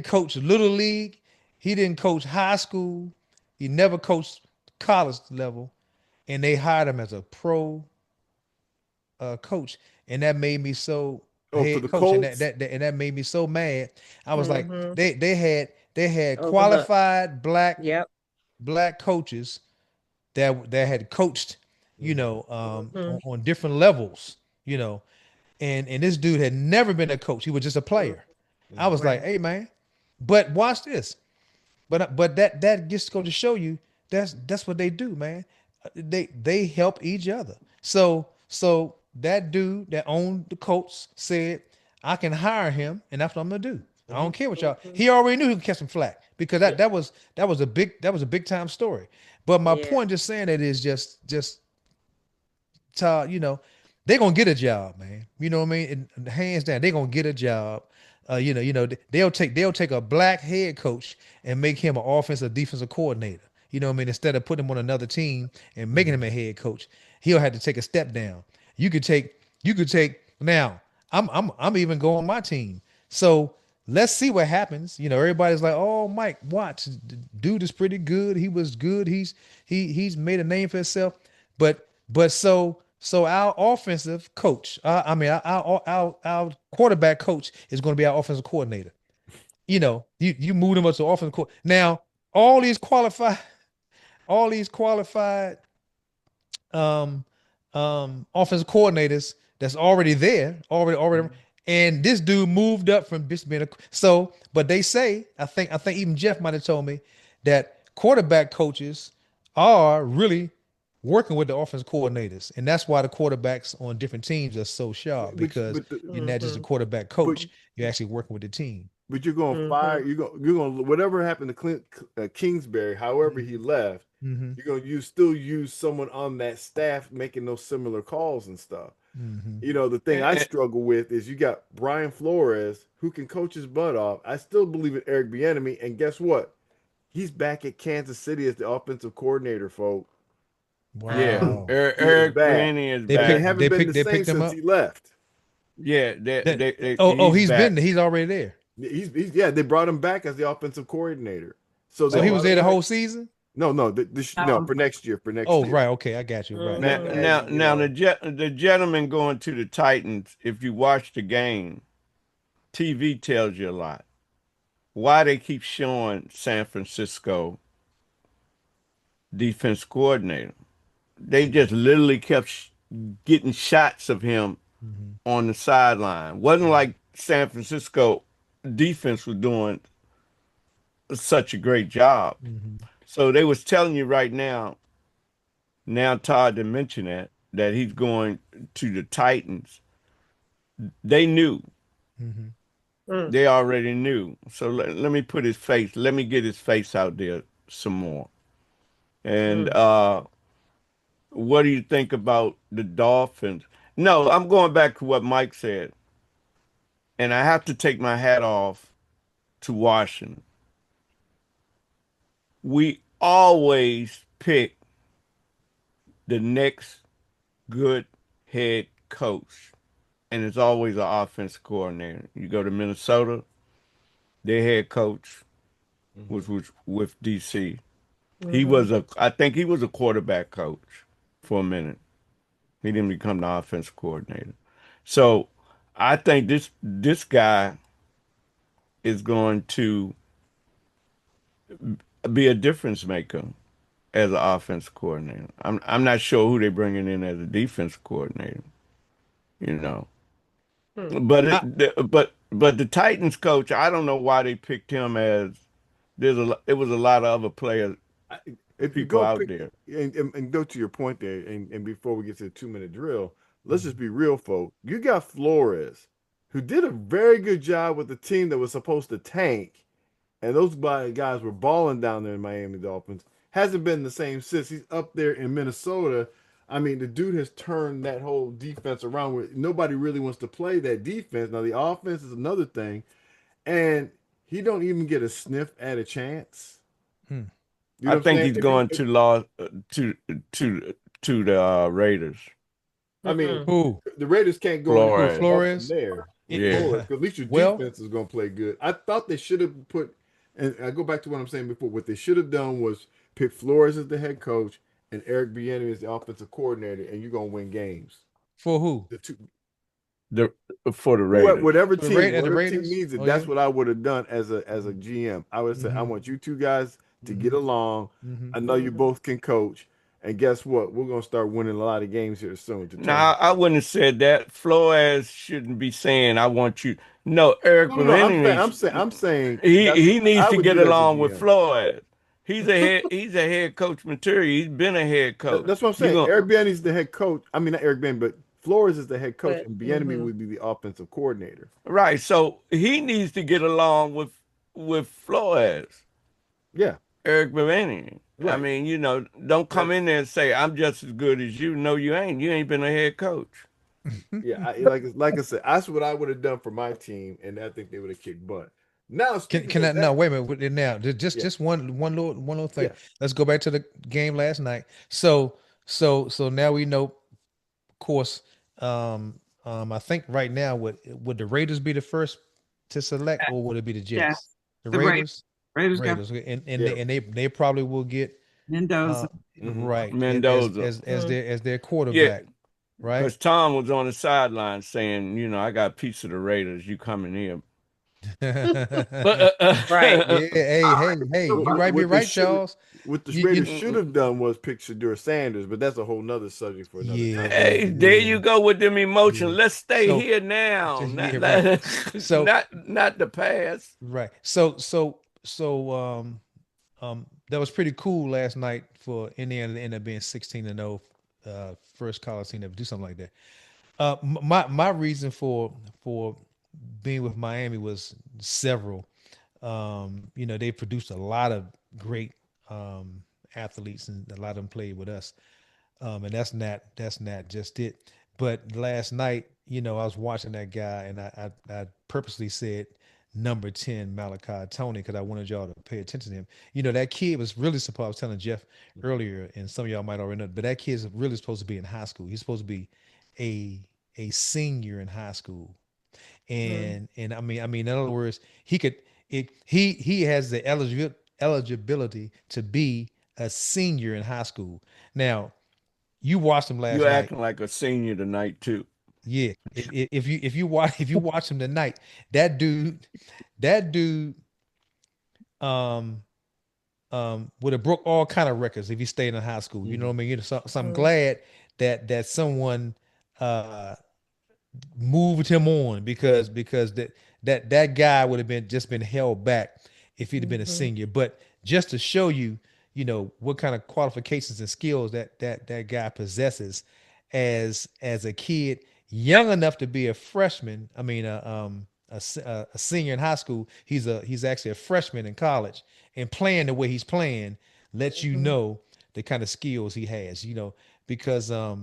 coach little league. He didn't coach high school. He never coached college level, and they hired him as a pro coach, and that made me so head coach, and that made me so mad. I was like, they had qualified black coaches that had coached, on different levels, and this dude had never been a coach. He was just a player. I was like, hey man, but watch this. But that just goes to show you that's what they do, man. They help each other. So that dude that owned the Colts said, I can hire him, and that's what I'm gonna do. I don't care what y'all. He already knew he could catch some flack because that was a big time story. But my point just saying that is just Todd, they're gonna get a job, man. You know what I mean? And hands down, they're gonna get a job. They'll take a black head coach and make him an offensive defensive coordinator. You know what I mean? Instead of putting him on another team and making him a head coach, he'll have to take a step down. You could take now. I'm even going my team. So let's see what happens. Everybody's like, oh, Mike Watts, dude is pretty good. He was good. He's made a name for himself. But so our offensive coach, our quarterback coach is going to be our offensive coordinator. You move them up to offensive coordinator. Now, all these qualified offensive coordinators that's already there, already, and this dude moved up from just being but they say, I think even Jeff might have told me that quarterback coaches are really working with the offensive coordinators, and that's why the quarterbacks on different teams are so sharp because you're not just a quarterback coach; you're actually working with the team. But you're going to fire. You're going whatever happened to Kingsbury, however he left. You're going to still use someone on that staff making those similar calls and stuff. The thing I struggle with is you got Brian Flores who can coach his butt off. I still believe in Eric Bieniemy, and guess what? He's back at Kansas City as the offensive coordinator, folks. Wow. Yeah, He is Eric back. Bieniemy is They And they back. haven't been the they same picked him since up. he left. Yeah, He's back. been. He's already there. Yeah, they brought him back as the offensive coordinator. So So they he was brought him there the back. whole season. No, for next year. Oh, right. Okay, I got you. Right. Now, And, now the gentleman going to the Titans. If you watch the game, TV tells you a lot. Why they keep showing San Francisco defense coordinator? They just literally kept getting shots of him on the sideline. Wasn't like San Francisco defense was doing such a great job. So they was telling you right now. Now Todd didn't mention that he's going to the Titans. They knew. They already knew. So let me put his face. Let me get his face out there some more. And what do you think about the Dolphins? No, I'm going back to what Mike said. And I have to take my hat off to Washington. We always pick the next good head coach. And it's always an offense coordinator. You go to Minnesota, their head coach was with DC. I think he was a quarterback coach for a minute. He didn't become the offense coordinator. So I think this guy is going to be a difference maker as an offense coordinator. I'm not sure who they're bringing in as a defense coordinator. You know. But the Titans coach, I don't know why they picked him as there was a lot of other players, if you people go out there. and go to your point there, and before we get to the 2-minute drill, let's just be real, folks. You got Flores, who did a very good job with the team that was supposed to tank, and those guys were balling down there in Miami Dolphins. Hasn't been the same since. He's up there in Minnesota. I mean, the dude has turned that whole defense around where nobody really wants to play that defense. Now, the offense is another thing, and he don't even get a sniff at a chance. You know I what think I'm he's saying? going to the Raiders. I mean, Who? the Raiders can't go Flores. Flores? from there. Yeah. Flores, 'cause at least your Well- defense is going to play good. I thought they should have put, and I go back to what I'm saying before. What they should have done was pick Flores as the head coach and Eric Bieniemy as the offensive coordinator, and you're going to win games. For who? The two, For the Raiders. whatever The team, Raiders? whatever team needs it, Oh, that's yeah? what I would have done as a GM. I would have said, I want you two guys to get along. I know you both can coach, and guess what? We're gonna start winning a lot of games here soon. Now, I wouldn't have said that. Flores shouldn't be saying, "I want you." No, Eric No, Bieniemy. I'm saying He needs I to would get do that as a along with GM. Flores. He's a head coach material. He's been a head coach. That's what I'm saying. Eric Bieniemy's the head coach. I mean, not Eric Bieniemy, but Flores is the head coach, and Bieniemy would be the offensive coordinator. Right. So he needs to get along with Flores. Yeah. Eric Bieniemy. Right. I mean, don't come in there and say I'm just as good as you. No, you ain't. You ain't been a head coach. Yeah, like I said, that's what I would have done for my team, and I think they would have kicked butt. Now, Can I? No, wait a minute. Now, just one little thing. Yeah. Let's go back to the game last night. So now we know. Of course, I think right now would the Raiders be the first to select, or would it be the Jets? Yes. The The Raiders. Raiders got And Yeah. they probably will get Mendoza. right Mendoza. as their quarterback, right? Because Tom was on the sideline saying, I got a piece of the Raiders. You coming here? Right. Yeah, hey, you might be right, Charles. What the You- Raiders should have done was pick Shadur Sanders, but that's a whole nother subject for another time. Hey, there you go with them emotions. Yeah. Let's stay So- here now. Yeah, Not, right. So- not the past. Right. So that was pretty cool last night for Indiana to end up being 16-0, first college team to ever do something like that. My reason for being with Miami was several. They produced a lot of great athletes, and a lot of them played with us. And that's not just it. But last night, I was watching that guy, and I purposely said number 10 Malachi Tony, because I wanted y'all to pay attention to him. You know, that kid was really supposed, I was telling Jeff earlier, and some of y'all might already know, but that kid's really supposed to be in high school. He's supposed to be a senior in high school. And I mean, in other words, he has the eligibility to be a senior in high school. Now, you watched him last You're night. acting like a senior tonight too. Yeah, if you watch him tonight, that dude would have broke all kind of records if he stayed in high school. You know what I mean? You know, so I'm glad that someone moved him on, because that guy would have been held back if he'd have been a senior. But just to show you, you know, what kind of qualifications and skills that guy possesses as a kid, young enough to be a freshman. I mean, a senior in high school. He's actually a freshman in college, and playing the way he's playing lets you know the kind of skills he has. You know, because I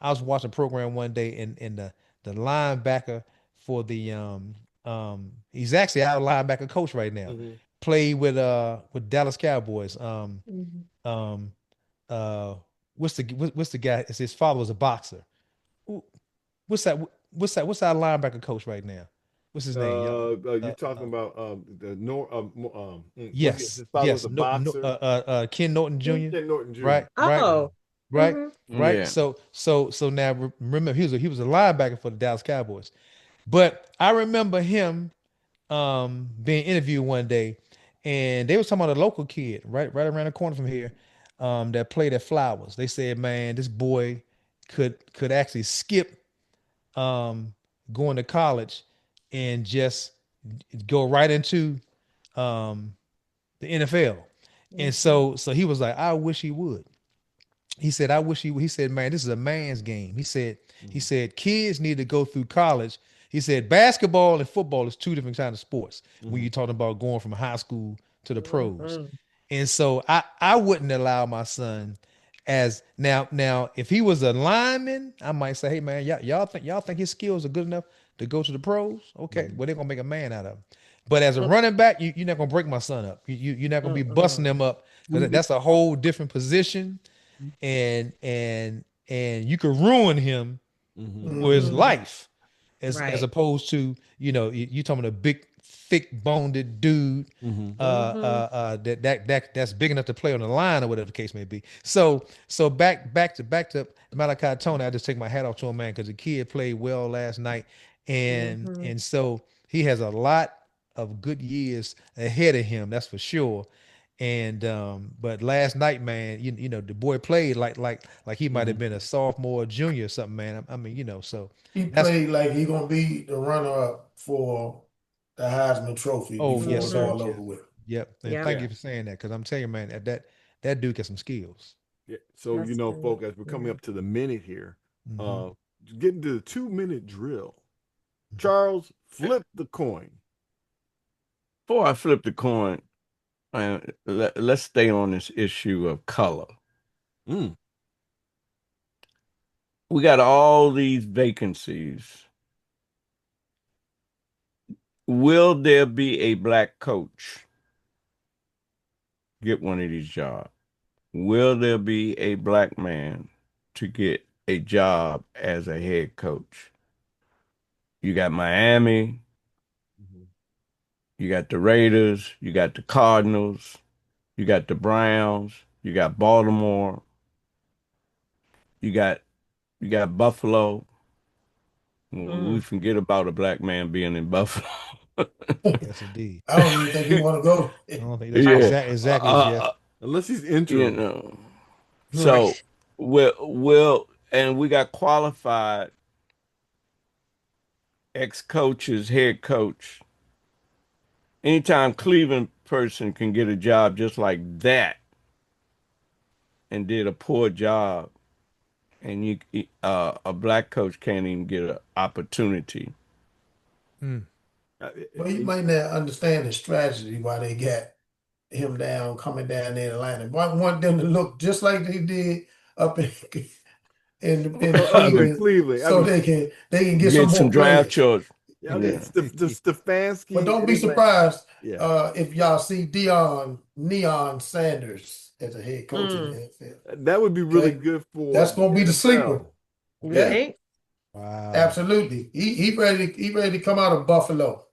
was watching a program one day, and the linebacker for the he's actually our linebacker coach right now. Played with Dallas Cowboys. What's the guy? His father was a boxer. What's our linebacker coach right now? What's his name? You're talking about the yes, his father was a no, boxer. Ken Norton Jr. Ken Norton Jr. Right. Oh. Right. Right. Yeah. So now remember, he was a linebacker for the Dallas Cowboys. But I remember him being interviewed one day, and they was talking about a local kid right around the corner from here that played at Flowers. They said, man, this boy could actually skip going to college and just go right into the NFL. And so he was like, I wish he would. He said, he said, man, this is a man's game. He said, kids need to go through college. He said, basketball and football is two different kinds of sports when you're talking about going from high school to the pros. And so I wouldn't allow my son as now, if he was a lineman, I might say, hey man, y'all think his skills are good enough to go to the pros? Okay, well, they're gonna make a man out of him. But as a running back, you're not gonna break my son up. You're not gonna be busting him up, because that's a whole different position, and you could ruin him for his life, as opposed to, you know, you talking about a big, thick-boned dude that's big enough to play on the line or whatever the case may be. So back to Malachi Tony. I just take my hat off to him, man, because the kid played well last night, and so he has a lot of good years ahead of him, that's for sure. And but last night, man, you know, the boy played like he might have been a sophomore or junior or something, man. I mean, you know, so he played like he gonna be the runner up for the Heisman Trophy before yes, it's sir. all over with. Yep. And thank you for saying that, because I'm telling you, man, that dude got some skills. Yeah. So you know, folks, as we're coming up to the minute here, getting to the 2-minute drill. Charles, flip the coin. Before I flip the coin, let's stay on this issue of color. We got all these vacancies. Will there be a black coach get one of these jobs? Will there be a black man to get a job as a head coach? You got Miami, you got the Raiders, you got the Cardinals, you got the Browns, you got Baltimore, you got Buffalo. We forget about a black man being in Buffalo. Yes, indeed. I don't even think he want to go. I don't think that's exactly Jeff. Unless he's interim. You know. So and we got qualified ex-coaches, head coach. Anytime Cleveland person can get a job just like that and did a poor job, and a black coach can't even get an opportunity. Well, you might not understand the strategy why they got him coming down there in Atlanta. I want them to look just like they did up in Cleveland, Cleveland, so they can get some more draft players. choice. Yeah, okay. Stefanski. But don't be surprised if y'all see Neon Sanders as a head coach in the NFL. That would be really good for. That's going to be the sleeper. Okay. Wow. Absolutely. He ready to come out of Buffalo,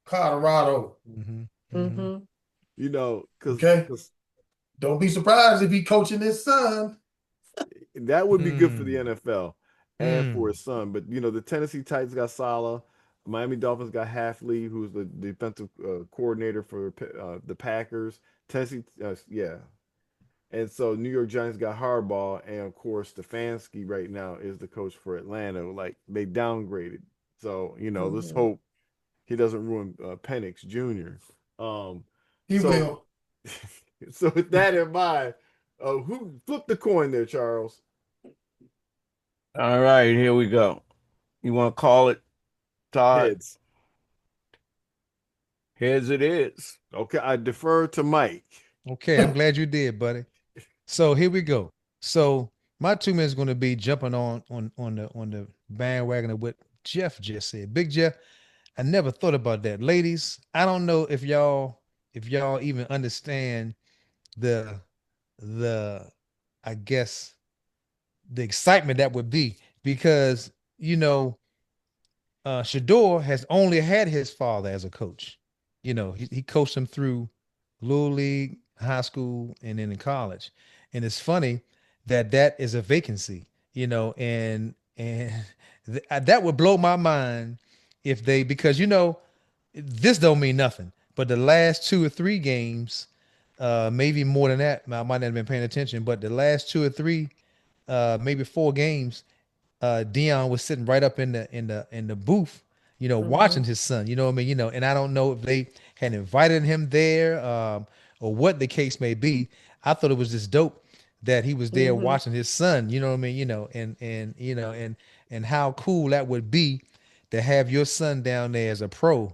Colorado. You know, because don't be surprised if he coaching his son. That would be good for the NFL and for his son. But you know, the Tennessee Titans got Saleh, Miami Dolphins got Halfley, who's the defensive coordinator for the Packers. Tennessee, and so New York Giants got Harbaugh, and of course Stefanski right now is the coach for Atlanta. Like they downgraded, so you know, let's hope he doesn't ruin Penix Jr. He will. So with that in mind, who flipped the coin there, Charles? All right, here we go. You want to call it, Todd? Heads. Heads it is. Okay, I defer to Mike. Okay, I'm glad you did, buddy. So here we go. So my 2 minutes is going to be jumping on the bandwagon of what Jeff just said. Big Jeff, I never thought about that. Ladies, I don't know if y'all even understand the I guess the excitement that would be, because you know Shador has only had his father as a coach. You know, he coached him through Little League, high school, and then in college. And it's funny that is a vacancy, you know, and that would blow my mind if they, because you know, this don't mean nothing, but the last 2 or 3 games, maybe more than that, I might not have been paying attention, but the last 2 or 3, maybe 4 games, Dion was sitting right up in the booth, you know, watching his son, you know what I mean? You know, and I don't know if they had invited him there, or what the case may be. I thought it was just dope that he was there watching his son, you know what I mean? You know, and you know, and how cool that would be to have your son down there as a pro.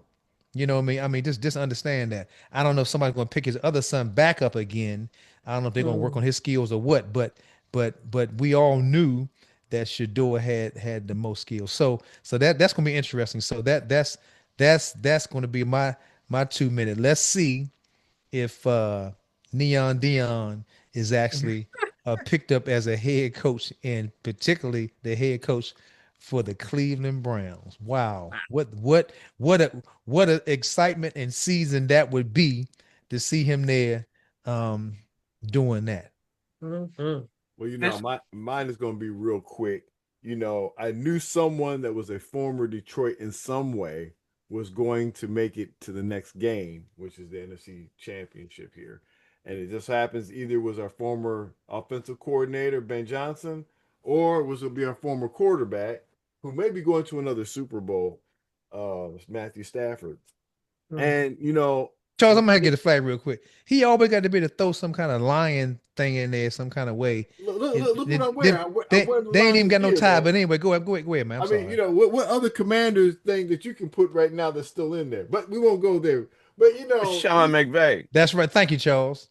You know what I mean? I mean, just understand that. I don't know if somebody's going to pick his other son back up again. I don't know if they're going to work on his skills or what, but we all knew that Shador had the most skills. So that's going to be interesting. So that's going to be my 2 minute. Let's see if Neon Dion is actually picked up as a head coach, and particularly the head coach for the Cleveland Browns. Wow. What a excitement and season that would be to see him there doing that. Well, you know, mine is going to be real quick. You know, I knew someone that was a former Detroit in some way was going to make it to the next game, which is the NFC Championship here. And it just happens either was our former offensive coordinator, Ben Johnson, or was going to be our former quarterback, who may be going to another Super Bowl, Matthew Stafford. And, you know, Charles, I'm going to get a flag real quick. He always got to be to throw some kind of lion thing in there, some kind of way. Look what I'm wearing. They ain't even got no tie, man. But anyway, go ahead, man. I mean, you know, what other Commanders thing that you can put right now that's still in there? But we won't go there. But, you know. Sean McVay. That's right. Thank you, Charles.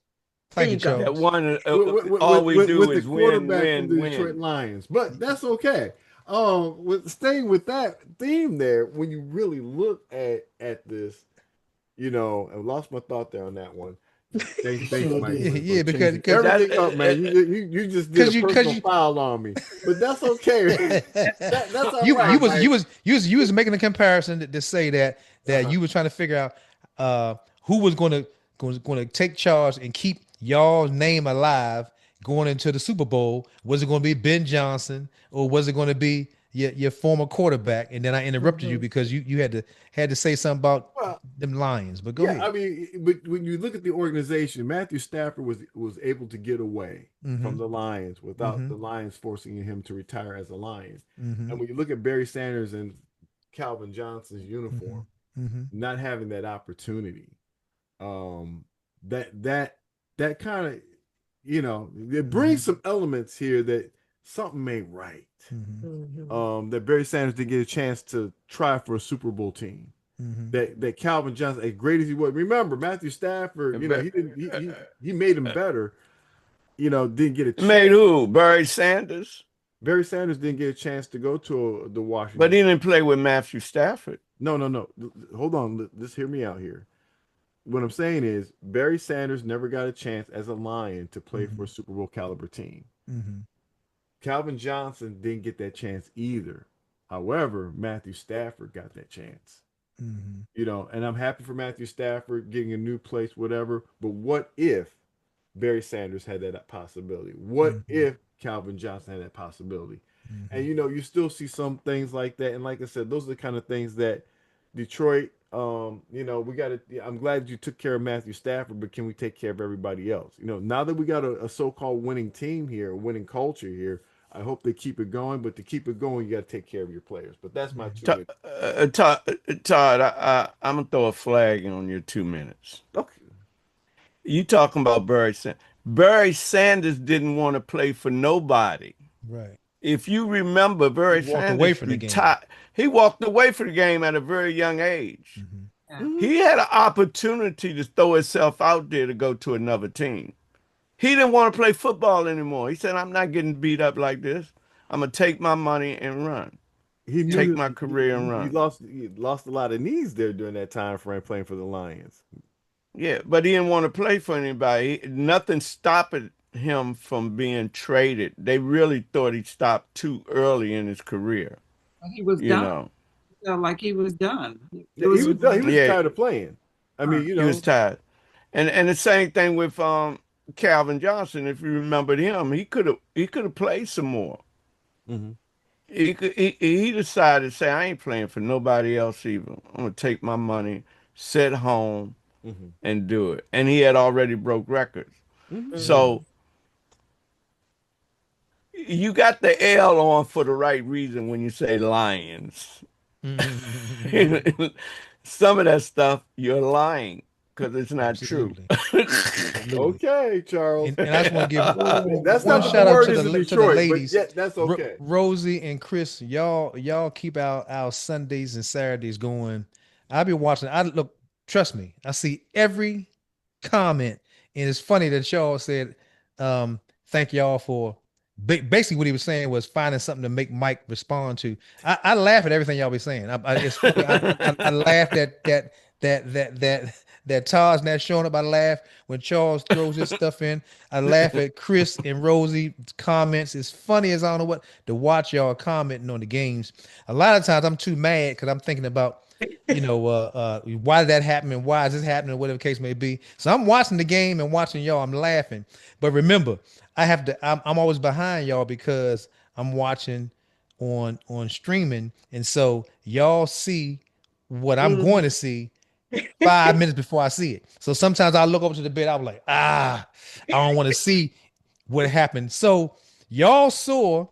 Thank you, Charles. That one, all we do is win. The Detroit Lions. But that's okay. Staying with that theme there, when you really look at this, you know, I lost my thought there on that one. Thanks, Mike. Yeah, because everything up, man. You just did a personal foul on me, but that's okay. That's all right, you was making a comparison to say that you was trying to figure out who was going to take charge and keep y'all's name alive going into the Super Bowl. Was it going to be Ben Johnson, or was it going to be your former quarterback? And then I interrupted you because you had to say something about them Lions. But go ahead. I mean, but when you look at the organization, Matthew Stafford was able to get away from the Lions without the Lions forcing him to retire as a Lion. And when you look at Barry Sanders and Calvin Johnson's uniform, not having that opportunity, that kind of, you know, it brings some elements here that something ain't right. That Barry Sanders didn't get a chance to try for a Super Bowl team. That Calvin Johnson, as great as he was, remember Matthew Stafford, you know, he made him better. You know, didn't get a chance. Made who? Barry Sanders? Barry Sanders didn't get a chance to go to the Washington. But he didn't play with Matthew Stafford. No. Hold on. Just hear me out here. What I'm saying is Barry Sanders never got a chance as a Lion to play for a Super Bowl caliber team. Calvin Johnson didn't get that chance either. However, Matthew Stafford got that chance. You know, and I'm happy for Matthew Stafford getting a new place, whatever. But what if Barry Sanders had that possibility? What if Calvin Johnson had that possibility? And you know, you still see some things like that. And like I said, those are the kind of things that Detroit, you know, we got to. I'm glad you took care of Matthew Stafford, but can we take care of everybody else? You know, now that we got a so-called winning team here, a winning culture here, I hope they keep it going. But to keep it going, you got to take care of your players. But that's my 2 minutes. Todd, I'm gonna throw a flag on your 2 minutes. Okay. You talking about Barry Sanders? Barry Sanders didn't want to play for nobody. Right. If you remember, Barry Sanders away from the game. He walked away from the game at a very young age. He had an opportunity to throw himself out there to go to another team. He didn't want to play football anymore. He said, I'm not getting beat up like this. I'm going to take my money and run. He take my career and run. He lost a lot of knees there during that time frame playing for the Lions. Yeah, but he didn't want to play for anybody. Nothing stopped him from being traded. They really thought he stopped too early in his career. He was done. Felt like he was done. He was done. He was tired of playing. I mean, you know, he was tired. And the same thing with Calvin Johnson. If you remembered him, he could have played some more. He decided to say, I ain't playing for nobody else either. I'm gonna take my money, sit home, and do it. And he had already broke records. So you got the L on for the right reason when you say Lions. Some of that stuff you're lying because it's not true. Okay, Charles. And I just want to give that's one not shout the out word to in the Detroit, ladies. But that's okay. Rosie and Chris, y'all keep our Sundays and Saturdays going. I'll be watching. Trust me, I see every comment, and it's funny that y'all said, thank y'all for basically what he was saying was finding something to make Mike respond to. I laugh at everything y'all be saying. I laughed at that Todd's not showing up. I laugh when Charles throws his stuff in. I laugh at Chris and Rosie comments. It's funny as I don't know what to watch y'all commenting on the games. A lot of times I'm too mad because I'm thinking about, you know, why did that happen and why is this happening, or whatever the case may be. So I'm watching the game and watching y'all. I'm laughing. But remember, I'm always behind y'all because I'm watching on streaming. And so y'all see what I'm going to see 5 minutes before I see it. So sometimes I look over to the bed, I'm like, I don't want to see what happened. So y'all saw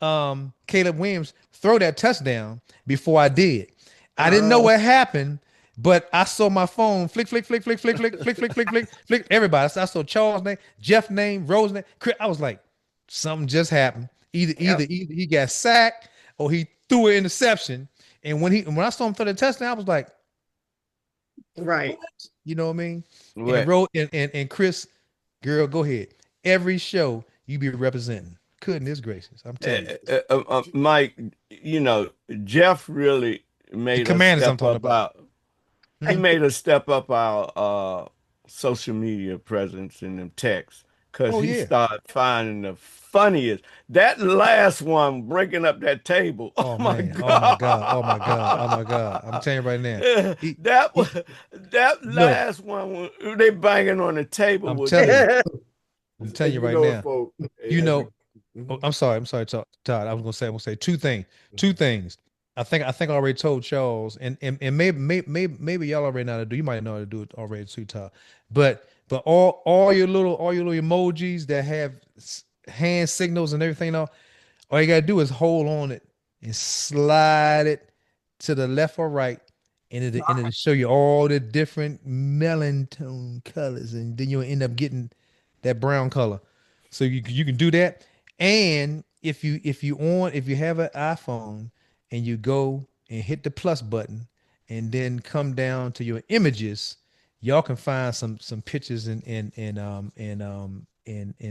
Caleb Williams throw that touchdown before I did. I didn't know what happened, but I saw my phone flick, flick, flick, flick, flick, flick, flick, flick, flick, flick, flick. Everybody. I saw Charles' name, Jeff's name, Rose's name. Chris. I was like, something just happened. Either he got sacked or he threw an interception. And when I saw him throw the touchdown, I was like, right. What? You know what I mean? Right. And Chris, girl, go ahead. Every show you be representing. Goodness gracious. I'm telling you. Mike, you know, Jeff really made us step up he made us step up our social media presence in them texts because he started finding the funniest. That last one breaking up that table. Oh my God. Oh my God. I'm telling you right now. That last one, they banging on the table. I'm telling you right now. You know, I'm sorry, Todd. I was gonna say two things. I think I already told Charles, and maybe y'all already know how to do. You might know how to do it already too, Todd. But all your little emojis that have hand signals and everything, all you gotta do is hold on it and slide it to the left or right, and it'll show you all the different melon tone colors, and then you'll end up getting that brown color. So you can do that. And if you have an iPhone and you go and hit the plus button and then come down to your images, y'all can find some pictures and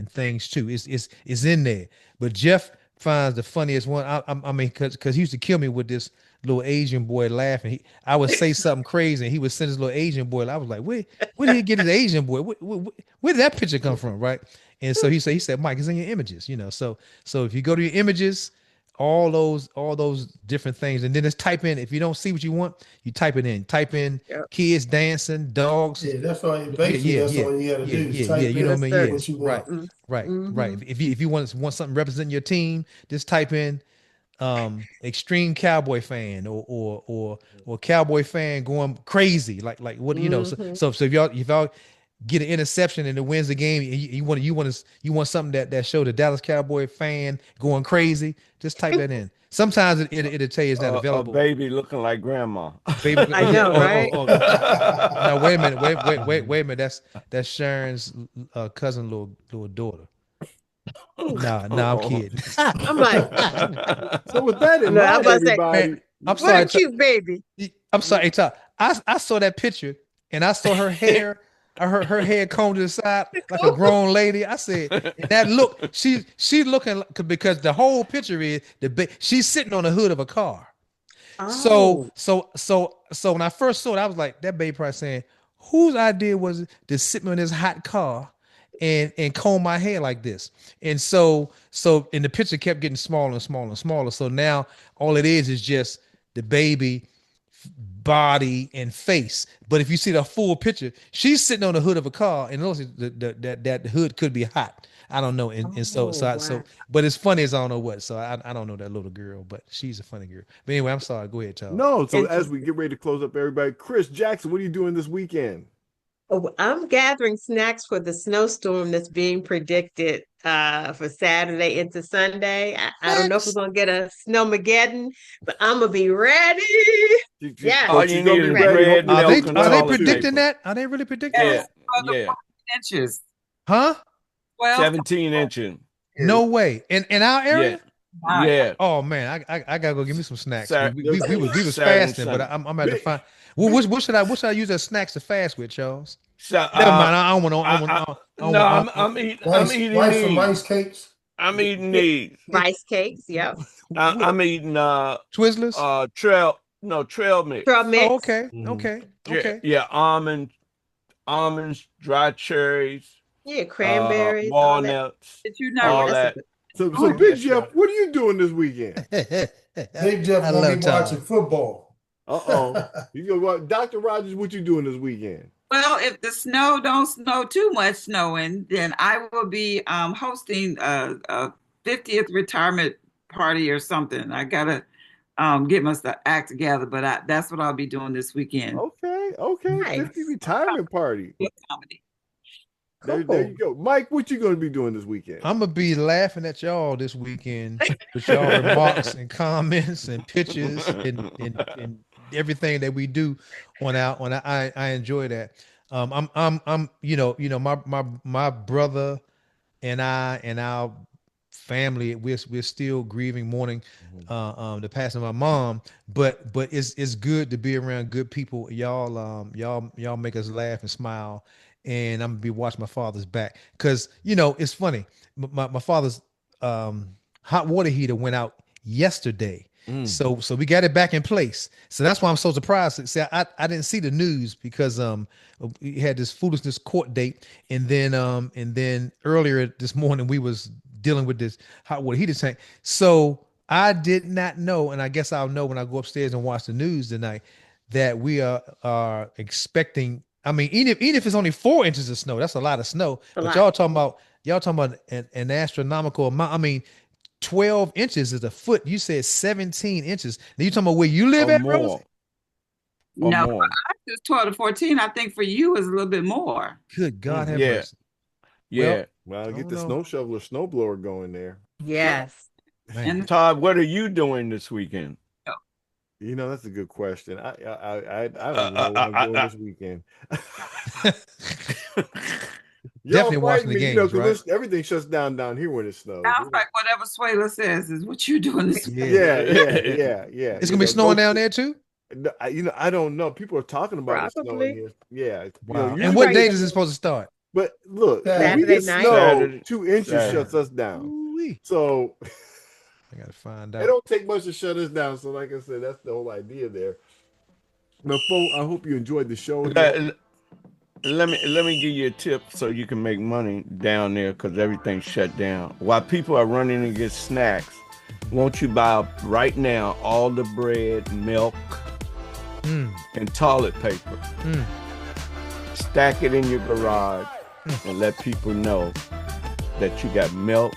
things too. It's in there. But Jeff finds the funniest one. I mean, because he used to kill me with this little Asian boy laughing. I would say something crazy, and he would send his little Asian boy. I was like, where did he get his Asian boy? Where did that picture come from, right? And so he said, Mike, it's in your images, So if you go to your images, all those different things, and then just type in. If you don't see what you want, you type it in. Type in kids dancing, dogs. Yeah, that's all. Basically, that's all you got to do. Is type you know what I mean. Yeah, what you want. right. If you want something representing your team, just type in extreme cowboy fan or cowboy fan going crazy, like what So if y'all get an interception and it wins the game, you want something that show the Dallas Cowboy fan going crazy, just type that in. Sometimes it'll tell you it's not available. A baby looking like grandma. Baby, I know, right? Now wait a minute. That's Sharon's cousin, little daughter. No, I'm kidding. I'm like, So with that in no, I'm mind, about to say, everybody, Man, I'm what sorry. a cute baby. I'm sorry. Hey, Todd, I saw that picture and I saw her hair. I heard her hair combed to the side like a grown lady. I said, and that look, she's looking because the whole picture is she's sitting on the hood of a car. Oh. So when I first saw it, I was like, that baby probably saying, whose idea was it to sit me in this hot car and comb my hair like this? And so and the picture kept getting smaller and smaller and smaller. So now all it is just the baby body and face. But if you see the full picture, she's sitting on the hood of a car, and that hood could be hot. I don't know. So but it's funny as I don't know what. So I don't know that little girl, but she's a funny girl. But anyway, I'm sorry. Go ahead, Charles. No, so as we get ready to close up, everybody, Chris Jackson, what are you doing this weekend? Oh, I'm gathering snacks for the snowstorm that's being predicted for Saturday into Sunday. I don't know if we're gonna get a snowmageddon, but I'm gonna be ready. Yeah. All you need is bread, Are milk, and they toilet predicting paper. that? Are they really predicting Yeah, that? yeah. Inches. Huh? 17 inches. No way. In our area? Yeah. Oh man, I gotta go give me some snacks. Saturday- We was Saturday, fasting, but Sunday. I'm about to find. Well, what should I use as snacks to fast with, Charles? So, Never mind. I don't want. I'm eating rice and these. rice cakes. I'm eating these. Rice cakes, yep. I'm eating Twizzlers. trail mix. Trail mix. Oh, okay. Yeah, almonds, dry cherries. Yeah, cranberries. all that. walnuts, Did you know all that's that. So Oh, Big Jeff, what are you doing this weekend? Big Jeff I gonna love be Tom. watching football. You go, Dr. Rogers, what you doing this weekend? Well, if the snow don't snow too much snowing, then I will be hosting a 50th retirement party or something. I gotta get my act together, but that's what I'll be doing this weekend. Okay. Nice. 50 retirement party. Comedy. There you go. Mike, what you gonna be doing this weekend? I'm gonna be laughing at y'all this weekend with y'all remarks and comments and pictures and everything that we do I enjoy that. I'm my brother and I and our family, we're still grieving, mourning the passing of my mom, but it's good to be around good people. Y'all make us laugh and smile, and I'm gonna be watching my father's back, because it's funny. My father's hot water heater went out yesterday. So we got it back in place. So that's why I'm so surprised. See, I didn't see the news because we had this foolishness court date, and then earlier this morning we was dealing with this hot water heater tank. So I did not know, and I guess I'll know when I go upstairs and watch the news tonight, that we are expecting. I mean, even if it's only 4 inches of snow, that's a lot of snow. But y'all talking about an astronomical amount. I mean, 12 inches is a foot. You said 17 inches. Now you talking about where you live at, Rosie? No, for us it's 12 to 14. I think for you is a little bit more. Good God have mercy. Yeah. Well, get the snow shoveler, snow blower going there. Yes. And Todd, what are you doing this weekend? That's a good question. I don't know what I'm doing this weekend. Definitely watching the games, right? Everything shuts down here when it snows. sounds like whatever Swayla says is what you're doing this weekend. Yeah. It's gonna be snowing down there too. I don't know. People are talking about it snowing here. Yeah. Wow. And what date is it supposed to start? But look, Saturday we get night. snow, Saturday. 2 inches shuts us down. Ooh-wee. So I gotta find out. It don't take much to shut us down. So, like I said, that's the whole idea there. But, folks, I hope you enjoyed the show. Let me give you a tip so you can make money down there because everything's shut down. While people are running to get snacks, won't you buy right now all the bread, milk, and toilet paper? Stack it in your garage and let people know that you got milk,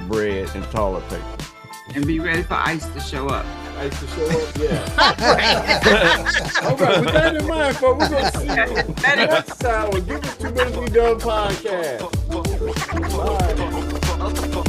bread, and toilet paper. And be ready for ICE to show up. ICE to show up? Yeah. All right, with that in mind, folks, we're going to see you next time on Give Us 2 Minutes We Done podcast. Bye.